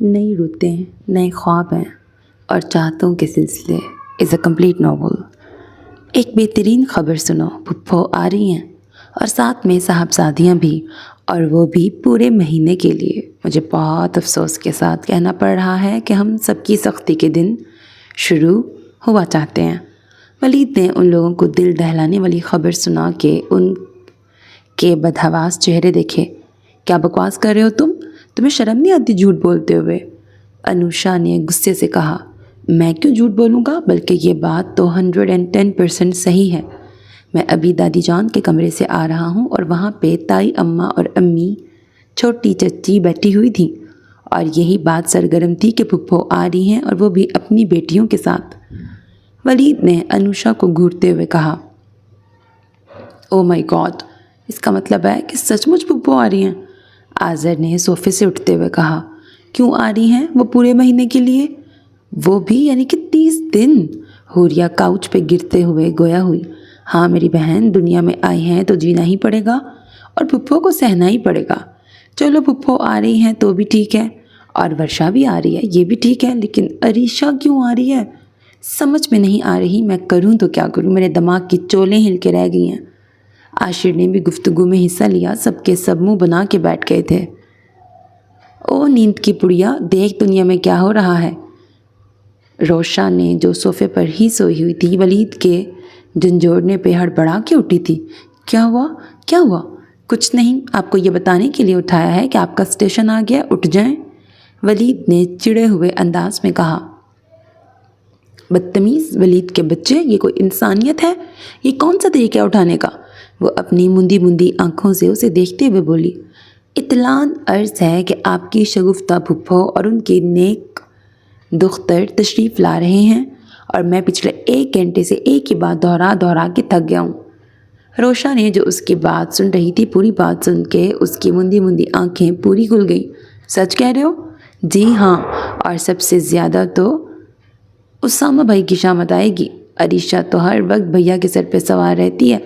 نئی رتیں، نئے خواب ہیں اور چاہتوں کے سلسلے از اے کمپلیٹ ناول۔ ایک بہترین خبر سنو، پھپھو آ رہی ہیں اور ساتھ میں صاحبزادیاں بھی، اور وہ بھی پورے مہینے کے لیے۔ مجھے بہت افسوس کے ساتھ کہنا پڑ رہا ہے کہ ہم سب کی سختی کے دن شروع ہوا چاہتے ہیں۔ ولید نے ان لوگوں کو دل دہلانے والی خبر سنا کے ان کے بدحواس چہرے دیکھے۔ کیا بکواس کر رہے ہو تم؟ تمہیں شرم نہیں آتی جھوٹ بولتے ہوئے؟ انوشا نے غصے سے کہا۔ میں کیوں جھوٹ بولوں گا، بلکہ یہ بات تو 110% صحیح ہے۔ میں ابھی دادی جان کے کمرے سے آ رہا ہوں اور وہاں پہ تائی اماں اور امی چھوٹی چچی بیٹھی ہوئی تھیں اور یہی بات سرگرم تھی کہ پھپھو آ رہی ہیں اور وہ بھی اپنی بیٹیوں کے ساتھ۔ ولید نے انوشا کو گھورتے ہوئے کہا۔ او مائی گاڈ، اس کا مطلب ہے کہ سچ مچ پھپھو آ رہی ہیں؟ آذر نے صوفے سے اٹھتے ہوئے کہا۔ کیوں آ رہی ہیں وہ پورے مہینے کے لیے؟ وہ بھی یعنی کہ 30 دن؟ حوریہ کاؤچ پہ گرتے ہوئے گویا ہوئی۔ ہاں میری بہن، دنیا میں آئی ہیں تو جینا ہی پڑے گا اور پھپھو کو سہنا ہی پڑے گا۔ چلو پھپھو آ رہی ہیں تو بھی ٹھیک ہے، اور ورشا بھی آ رہی ہے یہ بھی ٹھیک ہے، لیکن عریشہ کیوں آ رہی ہے؟ سمجھ میں نہیں آ رہی، میں کروں تو کیا کروں، میرے دماغ کی چولیں ہل کے رہ گئی ہیں۔ عاشر نے بھی گفتگو میں حصہ لیا، سب کے سب منہ بنا کے بیٹھ گئے تھے۔ او نیند کی پڑیا، دیکھ دنیا میں کیا ہو رہا ہے۔ روشا نے جو صوفے پر ہی سوئی ہوئی تھی ولید کے جھنجھوڑنے پہ ہڑبڑا کے اٹھی تھی۔ کیا ہوا؟ کیا ہوا؟ کچھ نہیں، آپ کو یہ بتانے کے لیے اٹھایا ہے کہ آپ کا اسٹیشن آ گیا، اٹھ جائیں، ولید نے چڑے ہوئے انداز میں کہا۔ بدتمیز ولید کے بچے، یہ کوئی انسانیت ہے؟ یہ کون سا طریقہ اٹھانے کا؟ وہ اپنی مندی مندی آنکھوں سے اسے دیکھتے ہوئے بولی۔ اطلاع عرض ہے کہ آپ کی شگفتہ پھپھو اور ان کے نیک دختر تشریف لا رہے ہیں، اور میں پچھلے 1 گھنٹے سے ایک ہی بات دہرا کے تھک گیا ہوں۔ روشا نے جو اس کی بات سن رہی تھی، پوری بات سن کے اس کی مندی مندی آنکھیں پوری کھل گئیں۔ سچ کہہ رہے ہو؟ جی ہاں، اور سب سے زیادہ تو اسامہ بھائی کی شامت آئے گی۔ عریشہ تو ہر وقت بھیا کے سر پہ سوار رہتی ہے،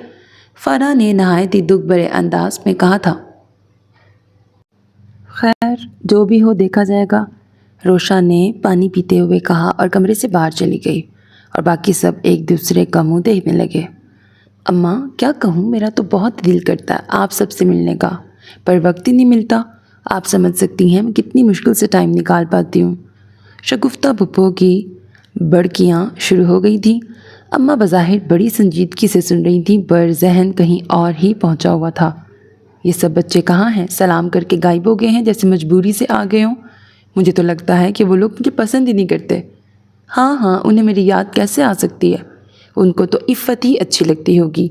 فرح نے نہایت ہی دکھ بھرے انداز میں کہا تھا۔ خیر جو بھی ہو دیکھا جائے گا، روشا نے پانی پیتے ہوئے کہا اور کمرے سے باہر چلی گئی، اور باقی سب ایک دوسرے کا منہ دیکھنے لگے۔ اماں کیا کہوں، میرا تو بہت دل کرتا ہے آپ سب سے ملنے کا، پر وقت ہی نہیں ملتا۔ آپ سمجھ سکتی ہیں میں کتنی مشکل سے ٹائم نکال پاتی ہوں۔ شگفتہ پھپھو کی بڑکیاں شروع ہو گئی تھیں۔ اماں بظاہر بڑی سنجیدگی سے سن رہی تھیں، پر ذہن کہیں اور ہی پہنچا ہوا تھا۔ یہ سب بچے کہاں ہیں؟ سلام کر کے غائب ہو گئے ہیں جیسے مجبوری سے آ گئے ہوں۔ مجھے تو لگتا ہے کہ وہ لوگ مجھے پسند ہی نہیں کرتے۔ ہاں انہیں میری یاد کیسے آ سکتی ہے؟ ان کو تو عفت ہی اچھی لگتی ہوگی۔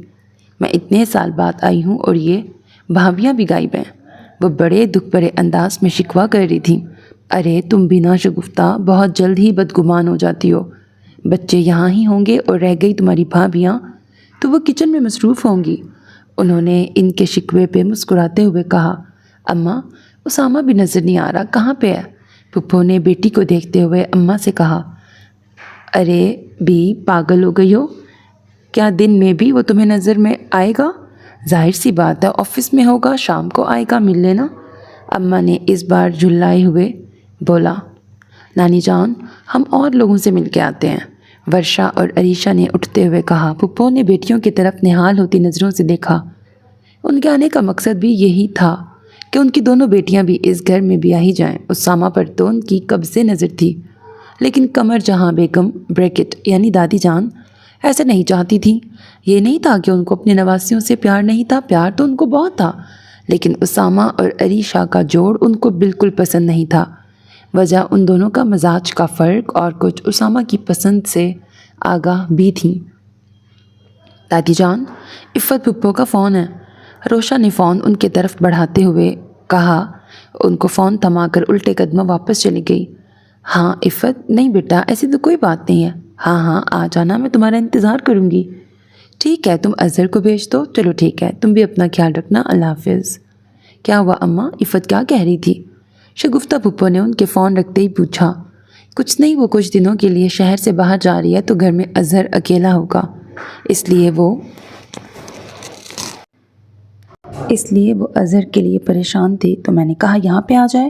میں اتنے سال بعد آئی ہوں اور یہ بھابیاں بھی غائب ہیں۔ وہ بڑے دکھ بھرے انداز میں شکوہ کر رہی تھیں۔ ارے تم بنا شگفتہ بہت جلد ہی بدگمان ہو جاتی ہو۔ بچے یہاں ہی ہوں گے اور رہ گئی تمہاری بھابیاں تو وہ کچن میں مصروف ہوں گی۔ انہوں نے ان کے شکوے پہ مسکراتے ہوئے کہا۔ اماں اسامہ بھی نظر نہیں آ رہا، کہاں پہ ہے؟ پھپھو نے بیٹی کو دیکھتے ہوئے اماں سے کہا۔ ارے بھی پاگل ہو گئی ہو کیا، دن میں بھی وہ تمہیں نظر میں آئے گا؟ ظاہر سی بات ہے آفس میں ہوگا، شام کو آئے گا، مل لینا۔ اماں نے اس بار جھلائے ہوئے بولا۔ نانی جان ہم اور لوگوں سے مل کے آتے ہیں، ورشا اور عریشہ نے اٹھتے ہوئے کہا۔ پھپھو نے بیٹیوں کی طرف نہال ہوتی نظروں سے دیکھا۔ ان کے آنے کا مقصد بھی یہی تھا کہ ان کی دونوں بیٹیاں بھی اس گھر میں بیاہی جائیں۔ اسامہ پر تو ان کی کب سے نظر تھی، لیکن قمر جہاں بیگم بریکٹ یعنی دادی جان ایسے نہیں چاہتی تھی۔ یہ نہیں تھا کہ ان کو اپنے نواسیوں سے پیار نہیں تھا، پیار تو ان کو بہت تھا، لیکن اسامہ اور عریشہ کا جوڑ ان کو بالکل پسند نہیں تھا۔ وجہ ان دونوں کا مزاج کا فرق اور کچھ اسامہ کی پسند سے آگاہ بھی تھیں۔ دادی جان عفت پھپھو کا فون ہے، روشا نے فون ان کے طرف بڑھاتے ہوئے کہا۔ ان کو فون تھما کر الٹے قدموں واپس چلی گئی۔ ہاں عفت، نہیں بیٹا ایسی تو کوئی بات نہیں ہے، ہاں آ جانا، میں تمہارا انتظار کروں گی۔ ٹھیک ہے تم اظہر کو بھیج دو، چلو ٹھیک ہے، تم بھی اپنا خیال رکھنا، اللہ حافظ۔ کیا ہوا اماں، عفت کیا کہہ رہی تھی؟ شگفتہ پھپھو نے ان کے فون رکھتے ہی پوچھا۔ کچھ نہیں، وہ کچھ دنوں کے لیے شہر سے باہر جا رہی ہے تو گھر میں اظہر اکیلا ہوگا، اس لیے وہ اظہر کے لیے پریشان تھی، تو میں نے کہا یہاں پہ آ جائے۔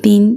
3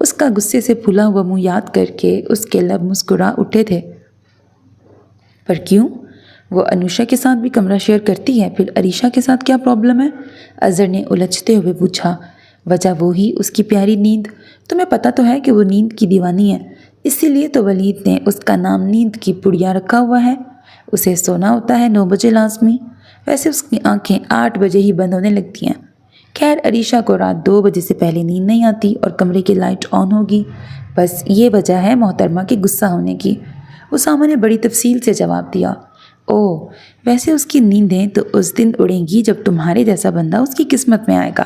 اس کا غصے سے پھلا ہوا منہ یاد کر کے اس کے لب مسکرا اٹھے تھے۔ پر کیوں؟ وہ انوشا کے ساتھ بھی کمرہ شیئر کرتی ہے، پھر عریشہ کے ساتھ کیا پرابلم ہے؟ اظہر نے الجھتے ہوئے پوچھا۔ وجہ وہی اس کی پیاری نیند۔ تمہیں پتہ تو ہے کہ وہ نیند کی دیوانی ہے، اسی لیے تو ولید نے اس کا نام نیند کی پڑیا رکھا ہوا ہے۔ اسے سونا ہوتا ہے 9 بجے لازمی، ویسے اس کی آنکھیں 8 بجے ہی بند ہونے لگتی ہیں۔ خیر عریشہ کو رات 2 بجے سے پہلے نیند نہیں آتی اور کمرے کی لائٹ آن ہوگی، بس یہ وجہ ہے محترمہ کے غصہ ہونے کی۔ اسامہ نے بڑی تفصیل سے جواب دیا۔ اوہ، ویسے اس کی نیندیں تو اس دن اڑیں گی جب تمہارے جیسا بندہ اس کی قسمت میں آئے گا،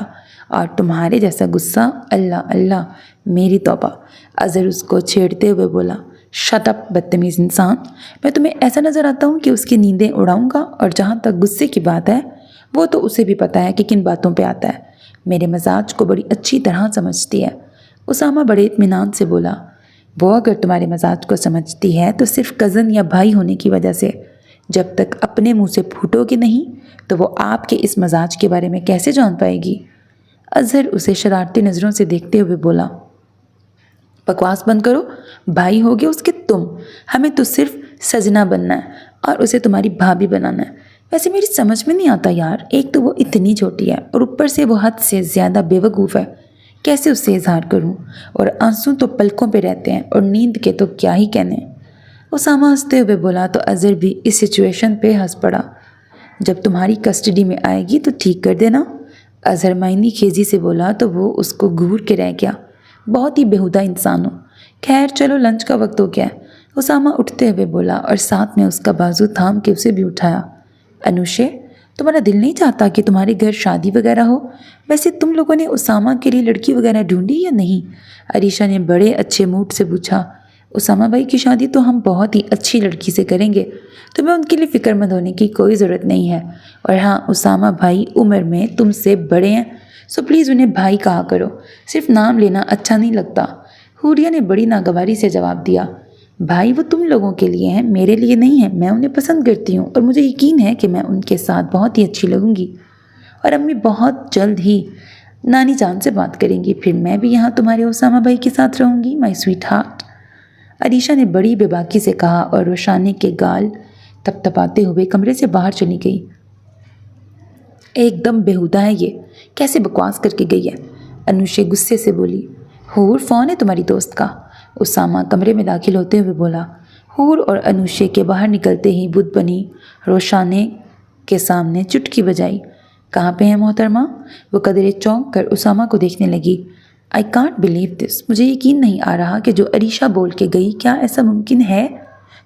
اور تمہارے جیسا غصہ، اللہ اللہ، میری توبہ۔ اظہر اس کو چھیڑتے ہوئے بولا۔ شٹ اپ بدتمیز انسان، میں تمہیں ایسا نظر آتا ہوں کہ اس کی نیندیں اڑاؤں گا؟ اور جہاں تک غصے کی بات ہے، وہ تو اسے بھی پتہ ہے کہ کن باتوں پہ آتا ہے، میرے مزاج کو بڑی اچھی طرح سمجھتی ہے۔ اسامہ بڑے اطمینان سے بولا۔ وہ اگر تمہارے مزاج کو سمجھتی ہے تو صرف کزن یا بھائی ہونے کی وجہ سے، جب تک اپنے منہ سے پھوٹو گے نہیں تو وہ آپ کے اس مزاج کے بارے میں کیسے جان پائے گی؟ اظہر اسے شرارتی نظروں سے دیکھتے ہوئے بولا۔ بکواس بند کرو، بھائی ہوگے اس کے تم، ہمیں تو صرف سجنا بننا ہے اور اسے تمہاری بھابھی بنانا ہے۔ ویسے میری سمجھ میں نہیں آتا یار، ایک تو وہ اتنی چھوٹی ہے اور اوپر سے وہ حد سے زیادہ بے وقوف ہے، کیسے اس سے اظہار کروں؟ اور آنسو تو پلکوں پہ رہتے ہیں، اور نیند کے تو کیا ہی کہنے۔ اسامہ ہنستے ہوئے بولا تو اظہر بھی اس سچویشن پہ ہنس پڑا۔ جب تمہاری کسٹڈی میں آئے گی تو ٹھیک کر دینا، اظہر معنی خیزی سے بولا تو وہ اس کو گھور کے رہ گیا۔ بہت ہی بےہودہ انسان ہو۔ خیر چلو لنچ کا وقت ہو گیا ہے، اسامہ اٹھتے ہوئے بولا اور ساتھ میں اس کا بازو تھام کے اسے بھی اٹھایا۔ انوشے، تمہارا دل نہیں چاہتا کہ تمہارے گھر شادی وغیرہ ہو؟ ویسے تم لوگوں نے اسامہ کے لیے لڑکی وغیرہ ڈھونڈی یا نہیں؟ عریشہ نے بڑے اچھے موڈ سے پوچھا۔ اسامہ بھائی کی شادی تو ہم بہت ہی اچھی لڑکی سے کریں گے، تمہیں ان کے لیے فکر مند ہونے کی کوئی ضرورت نہیں ہے۔ اور ہاں، اسامہ بھائی عمر میں تم سے بڑے ہیں، سو پلیز انہیں بھائی کہا کرو، صرف نام لینا اچھا نہیں لگتا۔ حوریہ نے بڑی ناگواری سے جواب دیا۔ بھائی وہ تم لوگوں کے لیے ہیں، میرے لیے نہیں ہے۔ میں انہیں پسند کرتی ہوں اور مجھے یقین ہے کہ میں ان کے ساتھ بہت ہی اچھی لگوں گی، اور امی بہت جلد ہی نانی جان سے بات کریں گی، پھر میں بھی یہاں تمہارے اسامہ بھائی کے ساتھ رہوں گی، مائی سویٹ ہارٹ۔ عریشہ نے بڑی بے باکی سے کہا اور روشانے کے گال تپ تپاتے ہوئے کمرے سے باہر چلی گئی۔ ایک دم بیہودہ ہے یہ، کیسے بکواس کر کے گئی ہے، انوشے غصے سے بولی۔ حور، فون ہے تمہاری دوست کا؟ اسامہ کمرے میں داخل ہوتے ہوئے بولا۔ حور اور انوشے کے باہر نکلتے ہی بت بنی روشانے کے سامنے چٹکی بجائی۔ کہاں پہ ہیں محترمہ؟ وہ قدرے چونک کر اسامہ کو دیکھنے لگی۔ I can't believe this، مجھے یقین نہیں آ رہا کہ جو عریشہ بول کے گئی، کیا ایسا ممکن ہے؟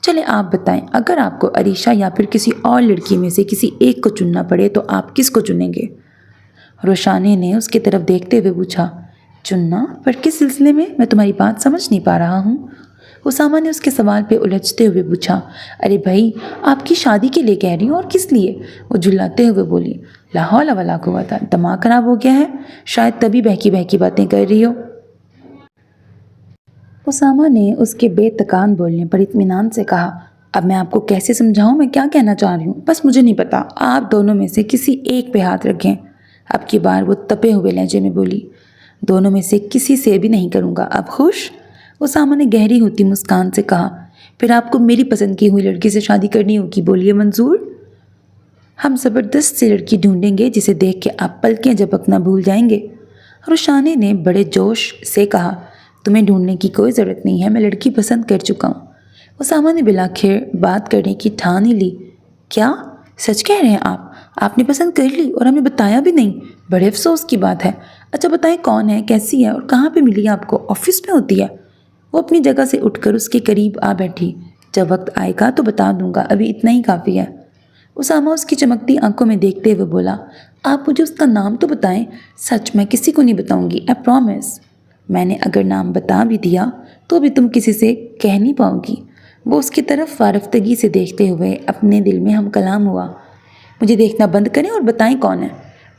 چلیں آپ بتائیں، اگر آپ کو عریشہ یا پھر کسی اور لڑکی میں سے کسی ایک کو چننا پڑے تو آپ کس کو چنیں گے؟ روشانے نے اس کی طرف دیکھتے ہوئے پوچھا۔ چننا؟ پر کس سلسلے میں؟ میں تمہاری بات سمجھ نہیں پا رہا ہوں۔ اسامہ نے اس کے سوال پہ الجھتے ہوئے پوچھا۔ ارے بھائی، آپ کی شادی کے لیے کہہ رہی ہوں، اور کس لیے؟ وہ جھلاتے ہوئے بولی۔ لا حول ولا قوت، دماغ خراب ہو گیا ہے؟ شاید تبھی بہکی بہکی باتیں کر رہی ہو۔ اسامہ نے اس کے بے تکان بولنے پر اطمینان سے کہا۔ اب میں آپ کو کیسے سمجھاؤں میں کیا کہنا چاہ رہی ہوں؟ بس مجھے نہیں پتا، آپ دونوں میں سے کسی ایک پہ ہاتھ رکھیں۔ اب کی بار وہ تپے ہوئے لہجے میں بولی۔ دونوں میں سے کسی سے بھی نہیں کروں گا، اب خوش؟ اسامہ نے گہری ہوتی مسکان سے کہا۔ پھر آپ کو میری پسند کی ہوئی لڑکی سے شادی کرنی ہوگی، بولیے منظور؟ ہم زبردست سی لڑکی ڈھونڈیں گے جسے دیکھ کے آپ پلکیں جھپکنا بھول جائیں گے۔ روشانے نے بڑے جوش سے کہا۔ تمہیں ڈھونڈنے کی کوئی ضرورت نہیں ہے، میں لڑکی پسند کر چکا ہوں۔ اسامہ نے بلاخر بات کرنے کی ٹھان ہی لی۔ کیا سچ کہہ رہے ہیں آپ نے پسند کر لی اور ہمیں بتایا بھی نہیں؟ بڑے افسوس کی بات ہے۔ اچھا بتائیں کون ہے، کیسی ہے اور کہاں پہ ملی آپ کو؟ آفس میں ہوتی ہے؟ وہ اپنی جگہ سے اٹھ کر اس کے قریب آ بیٹھی۔ جب وقت آئے گا تو بتا دوں گا، ابھی اتنا ہی کافی ہے۔ اسامہ اس کی چمکتی آنکھوں میں دیکھتے ہوئے بولا۔ آپ مجھے اس کا نام تو بتائیں، سچ میں کسی کو نہیں بتاؤں گی، آئی پرومس۔ میں نے اگر نام بتا بھی دیا تو بھی تم کسی سے کہہ نہیں پاؤ گی۔ وہ اس کی طرف وارفتگی سے دیکھتے ہوئے اپنے دل میں ہم کلام ہوا۔ مجھے دیکھنا بند کریں اور بتائیں کون ہے؟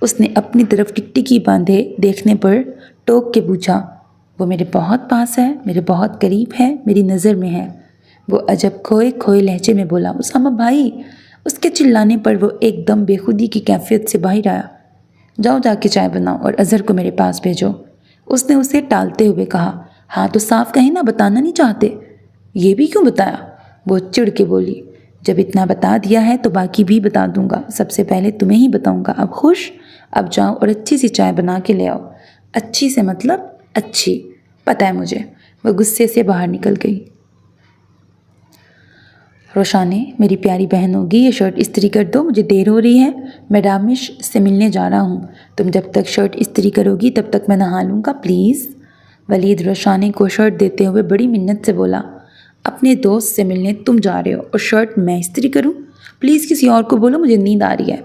اس نے اپنی طرف ٹکٹکی باندھے دیکھنے پر ٹوک کے پوچھا۔ وہ میرے بہت پاس ہے، میرے بہت قریب ہے، میری نظر میں ہے، وہ عجب کھوئے کھوئے لہجے میں بولا۔ اسامہ بھائی، اس کے چلانے پر وہ ایک دم بے خودی کی کیفیت سے باہر آیا۔ جاؤ جا کے چائے بناؤ اور اظہر کو میرے پاس بھیجو، اس نے اسے ٹالتے ہوئے کہا۔ ہاں تو صاف کہیں نا، بتانا نہیں چاہتے؟ یہ بھی کیوں بتایا؟ وہ چڑ کے بولی۔ جب اتنا بتا دیا ہے تو باقی بھی بتا دوں گا، سب سے پہلے تمہیں ہی بتاؤں گا۔ اب خوش؟ اب جاؤ اور اچھی سی چائے بنا کے لے آؤ۔ اچھی سے مطلب؟ اچھی، پتہ ہے مجھے۔ وہ غصے سے باہر نکل گئی۔ روشانے، میری پیاری بہن ہوگی، یہ شرٹ استری کر دو، مجھے دیر ہو رہی ہے، میں ڈامش سے ملنے جا رہا ہوں۔ تم جب تک شرٹ استری کرو گی تب تک میں نہا لوں گا، پلیز۔ ولید روشانے کو شرٹ دیتے ہوئے بڑی منت سے بولا۔ اپنے دوست سے ملنے تم جا رہے ہو اور شرٹ میں استری کروں؟ پلیز کسی اور کو بولو، مجھے نیند آ رہی ہے۔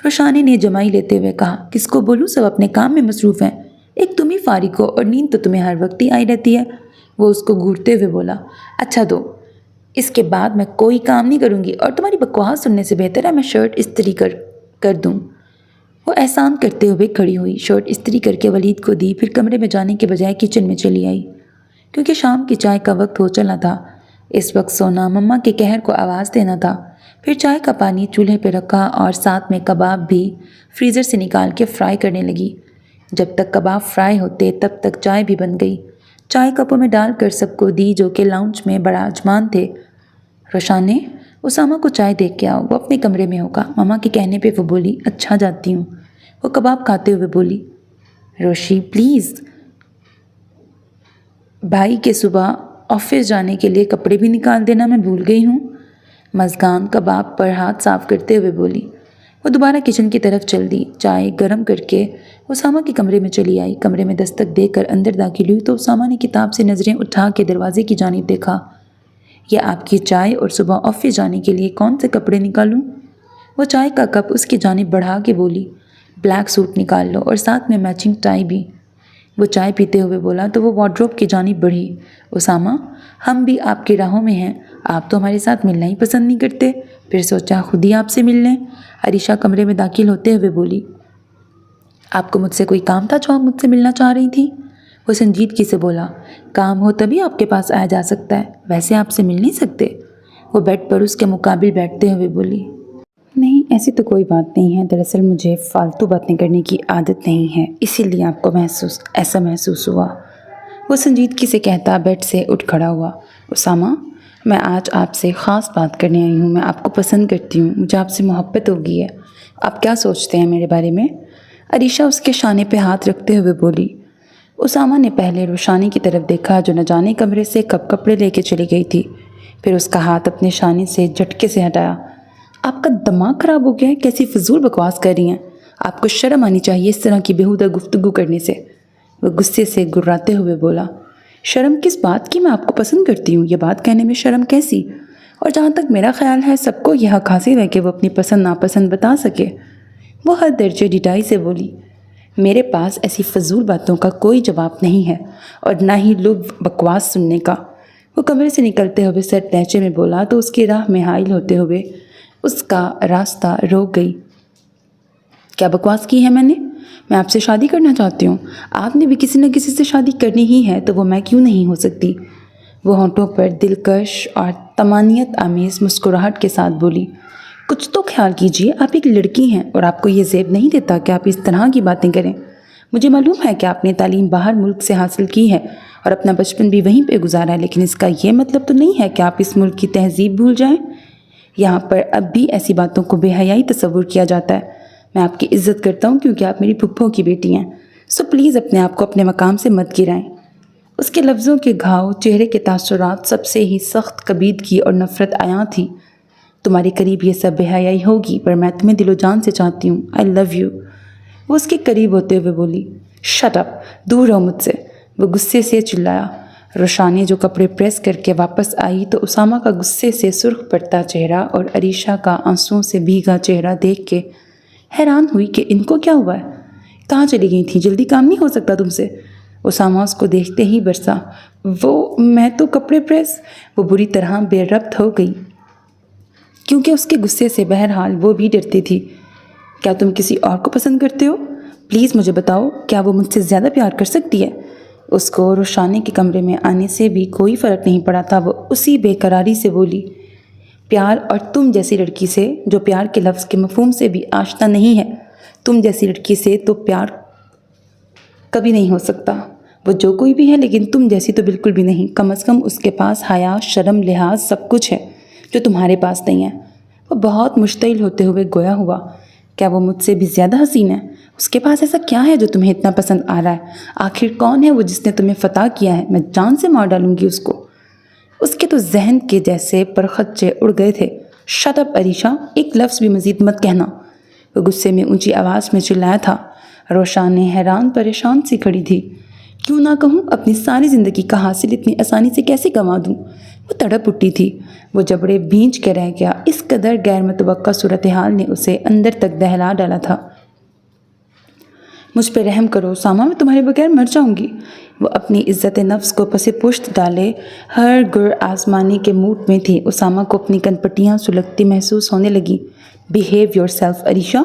روشانے نے جمائی لیتے ہوئے کہا۔ کس کو بولوں؟ سب اپنے کام میں مصروف ہیں، ایک تم ہی فارغ ہو اور نیند تو تمہیں ہر وقت ہی آئی رہتی ہے۔ وہ اس کو گھورتے ہوئے بولا۔ اچھا دو، اس کے بعد میں کوئی کام نہیں کروں گی، اور تمہاری بکواس سننے سے بہتر ہے میں شرٹ استری کر دوں۔ وہ احسان کرتے ہوئے کھڑی ہوئی، شرٹ استری کر کے ولید کو دی، پھر کمرے میں جانے کے بجائے کچن میں چلی آئی، کیونکہ شام کی چائے کا وقت ہو چلا تھا۔ اس وقت سونا، مما کے قہر کو آواز دینا تھا۔ پھر چائے کا پانی چولہے پہ رکھا اور ساتھ میں کباب بھی فریزر سے نکال کے فرائی کرنے لگی۔ جب تک کباب فرائی ہوتے تب تک چائے بھی بن گئی۔ چائے کپوں میں ڈال کر سب کو دی جو کہ لاؤنج میں براجمان تھے۔ روشانے، اسامہ کو چائے دے کے آؤ، وہ اپنے کمرے میں ہوگا۔ مما کے کہنے پہ وہ بولی۔ اچھا جاتی ہوں۔ وہ کباب کھاتے ہوئے بولی۔ روشی پلیز، بھائی کے صبح آفس جانے کے لیے کپڑے بھی نکال دینا، میں بھول گئی ہوں۔ مزگان کباب پر ہاتھ صاف کرتے ہوئے بولی۔ وہ دوبارہ کچن کی طرف چل دی، چائے گرم کر کے اسامہ کے کمرے میں چلی آئی۔ کمرے میں دستک دے کر اندر داخل ہوئی تو اسامہ نے کتاب سے نظریں اٹھا کے دروازے کی جانب دیکھا۔ یہ آپ کی چائے اور صبح آفس جانے کے لیے کون سے کپڑے نکالوں؟ وہ چائے کا کپ اس کی جانب بڑھا کے بولی۔ بلیک سوٹ نکال لو اور ساتھ میں میچنگ ٹائی بھی۔ وہ چائے پیتے ہوئے بولا تو وہ وارڈروب کی جانب بڑھی۔ اسامہ، ہم بھی آپ کی راہوں میں ہیں، آپ تو ہمارے ساتھ ملنا ہی پسند نہیں کرتے، پھر سوچا خود ہی آپ سے مل لیں۔ عریشہ کمرے میں داخل ہوتے ہوئے بولی۔ آپ کو مجھ سے کوئی کام تھا جو آپ مجھ سے ملنا چاہ رہی تھی؟ وہ سنجیدگی سے بولا۔ کام ہو تبھی آپ کے پاس آیا جا سکتا ہے، ویسے آپ سے مل نہیں سکتے۔ وہ بیڈ پر اس کے مقابل بیٹھتے ہوئے بولی۔ نہیں، ایسی تو کوئی بات نہیں ہے، دراصل مجھے فالتو باتیں کرنے کی عادت نہیں ہے، اسی لیے آپ کو ایسا محسوس ہوا۔ وہ سنجیدگی سے کہتا بیڈ سے اٹھ کھڑا ہوا۔ اسامہ، میں آج آپ سے خاص بات کرنے آئی ہوں، میں آپ کو پسند کرتی ہوں، مجھے آپ سے محبت ہو گئی ہے۔ آپ کیا سوچتے ہیں میرے بارے میں؟ عریشہ اس کے شانے پہ ہاتھ رکھتے ہوئے بولی۔ اسامہ نے پہلے روشانی کی طرف دیکھا جو نہ جانے کمرے سے کب کپڑے لے کے چلی گئی تھی، پھر اس کا ہاتھ اپنے شانے سے جھٹکے سے ہٹایا۔ آپ کا دماغ خراب ہو گیا ہے؟ کیسی فضول بکواس کر رہی ہیں؟ آپ کو شرم آنی چاہیے اس طرح کی بیہودہ گفتگو کرنے سے۔ وہ غصے سے گراتے ہوئے بولا۔ شرم کس بات کی؟ میں آپ کو پسند کرتی ہوں، یہ بات کہنے میں شرم کیسی؟ اور جہاں تک میرا خیال ہے سب کو یہ حق حاصل ہے کہ وہ اپنی پسند ناپسند بتا سکے۔ وہ ہر درجے ڈٹائی سے بولی۔ میرے پاس ایسی فضول باتوں کا کوئی جواب نہیں ہے اور نہ ہی لطف بکواس سننے کا۔ وہ کمرے سے نکلتے ہوئے سر نیچے میں بولا تو اس کی راہ میں حائل ہوتے ہوئے اس کا راستہ روک گئی۔ کیا بکواس کی ہے میں نے؟ میں آپ سے شادی کرنا چاہتی ہوں، آپ نے بھی کسی نہ کسی سے شادی کرنی ہی ہے تو وہ میں کیوں نہیں ہو سکتی؟ وہ ہونٹوں پر دلکش اور طمانینت آمیز مسکراہٹ کے ساتھ بولی۔ کچھ تو خیال کیجیے، آپ ایک لڑکی ہیں اور آپ کو یہ زیب نہیں دیتا کہ آپ اس طرح کی باتیں کریں۔ مجھے معلوم ہے کہ آپ نے تعلیم باہر ملک سے حاصل کی ہے اور اپنا بچپن بھی وہیں پہ گزارا ہے، لیکن اس کا یہ مطلب تو نہیں ہے کہ آپ اس ملک کی تہذیب بھول جائیں۔ یہاں پر اب بھی ایسی باتوں کو بے حیائی تصور کیا جاتا ہے۔ میں آپ کی عزت کرتا ہوں کیونکہ آپ میری پھپھو کی بیٹی ہیں، سو پلیز اپنے آپ کو اپنے مقام سے مت گرائیں۔ اس کے لفظوں کے گھاؤ، چہرے کے تاثرات سب سے ہی سخت کبیدگی اور نفرت عیاں تھی۔ تمہارے قریب یہ سب بے حیائی ہوگی پر میں تمہیں دل و جان سے چاہتی ہوں، آئی لو یو۔ وہ اس کے قریب ہوتے ہوئے بولی۔ شٹ اپ، دور رہو مجھ سے، وہ غصے سے چلایا۔ روشانی جو کپڑے پریس کر کے واپس آئی تو اسامہ کا غصے سے سرخ پڑتا چہرہ اور عریشہ کا آنسوؤں سے بھیگا چہرہ دیکھ کے حیران ہوئی کہ ان کو کیا ہوا ہے، کہاں چلی گئی تھیں؟ جلدی کام نہیں ہو سکتا تم سے؟ اسامہ اس کو دیکھتے ہی برسا۔ میں تو کپڑے پریس۔ وہ بری طرح بے ربط ہو گئی کیونکہ اس کے غصے سے بہرحال وہ بھی ڈرتی تھی۔ کیا تم کسی اور کو پسند کرتے ہو؟ پلیز مجھے بتاؤ، کیا وہ مجھ سے زیادہ پیار کر سکتی ہے؟ اس کو روشانی کے کمرے میں آنے سے بھی کوئی فرق نہیں پڑا تھا۔ وہ اسی بے قراری سے بولی۔ پیار، اور تم جیسی لڑکی سے جو پیار کے لفظ کے مفہوم سے بھی آشنا نہیں ہے، تم جیسی لڑکی سے تو پیار کبھی نہیں ہو سکتا۔ وہ جو کوئی بھی ہے لیکن تم جیسی تو بالکل بھی نہیں، کم از کم اس کے پاس حیا، شرم، لحاظ سب کچھ ہے جو تمہارے پاس نہیں ہے۔ وہ بہت مشتعل ہوتے ہوئے گویا ہوا، کیا وہ مجھ سے بھی زیادہ حسین ہے؟ اس کے پاس ایسا کیا ہے جو تمہیں اتنا پسند آ رہا ہے؟ آخر کون ہے وہ جس نے تمہیں فتح کیا ہے؟ میں جان سے مار ڈالوں گی اس کو۔ اس کے تو ذہن کے جیسے پرخچے اڑ گئے تھے۔ شٹ اپ عریشہ، ایک لفظ بھی مزید مت کہنا، وہ غصے میں اونچی آواز میں چلایا تھا۔ روشان حیران پریشان سی کھڑی تھی۔ کیوں نہ کہوں، اپنی ساری زندگی کا حاصل اتنی آسانی سے کیسے گنوا دوں؟ وہ تڑپ اٹھی تھی، وہ جبڑے بھینچ کے رہ گیا۔ اس قدر غیر متوقع صورتحال نے اسے اندر تک دہلا ڈالا تھا۔ مجھ پہ رحم کرو اسامہ، میں تمہارے بغیر مر جاؤں گی۔ وہ اپنی عزت نفس کو پس پشت ڈالے ہر گر آزمانے کے موڈ میں تھی۔ اسامہ کو اپنی کن پٹیاں سلگتی محسوس ہونے لگی۔ بیہیو یور سیلف عریشہ،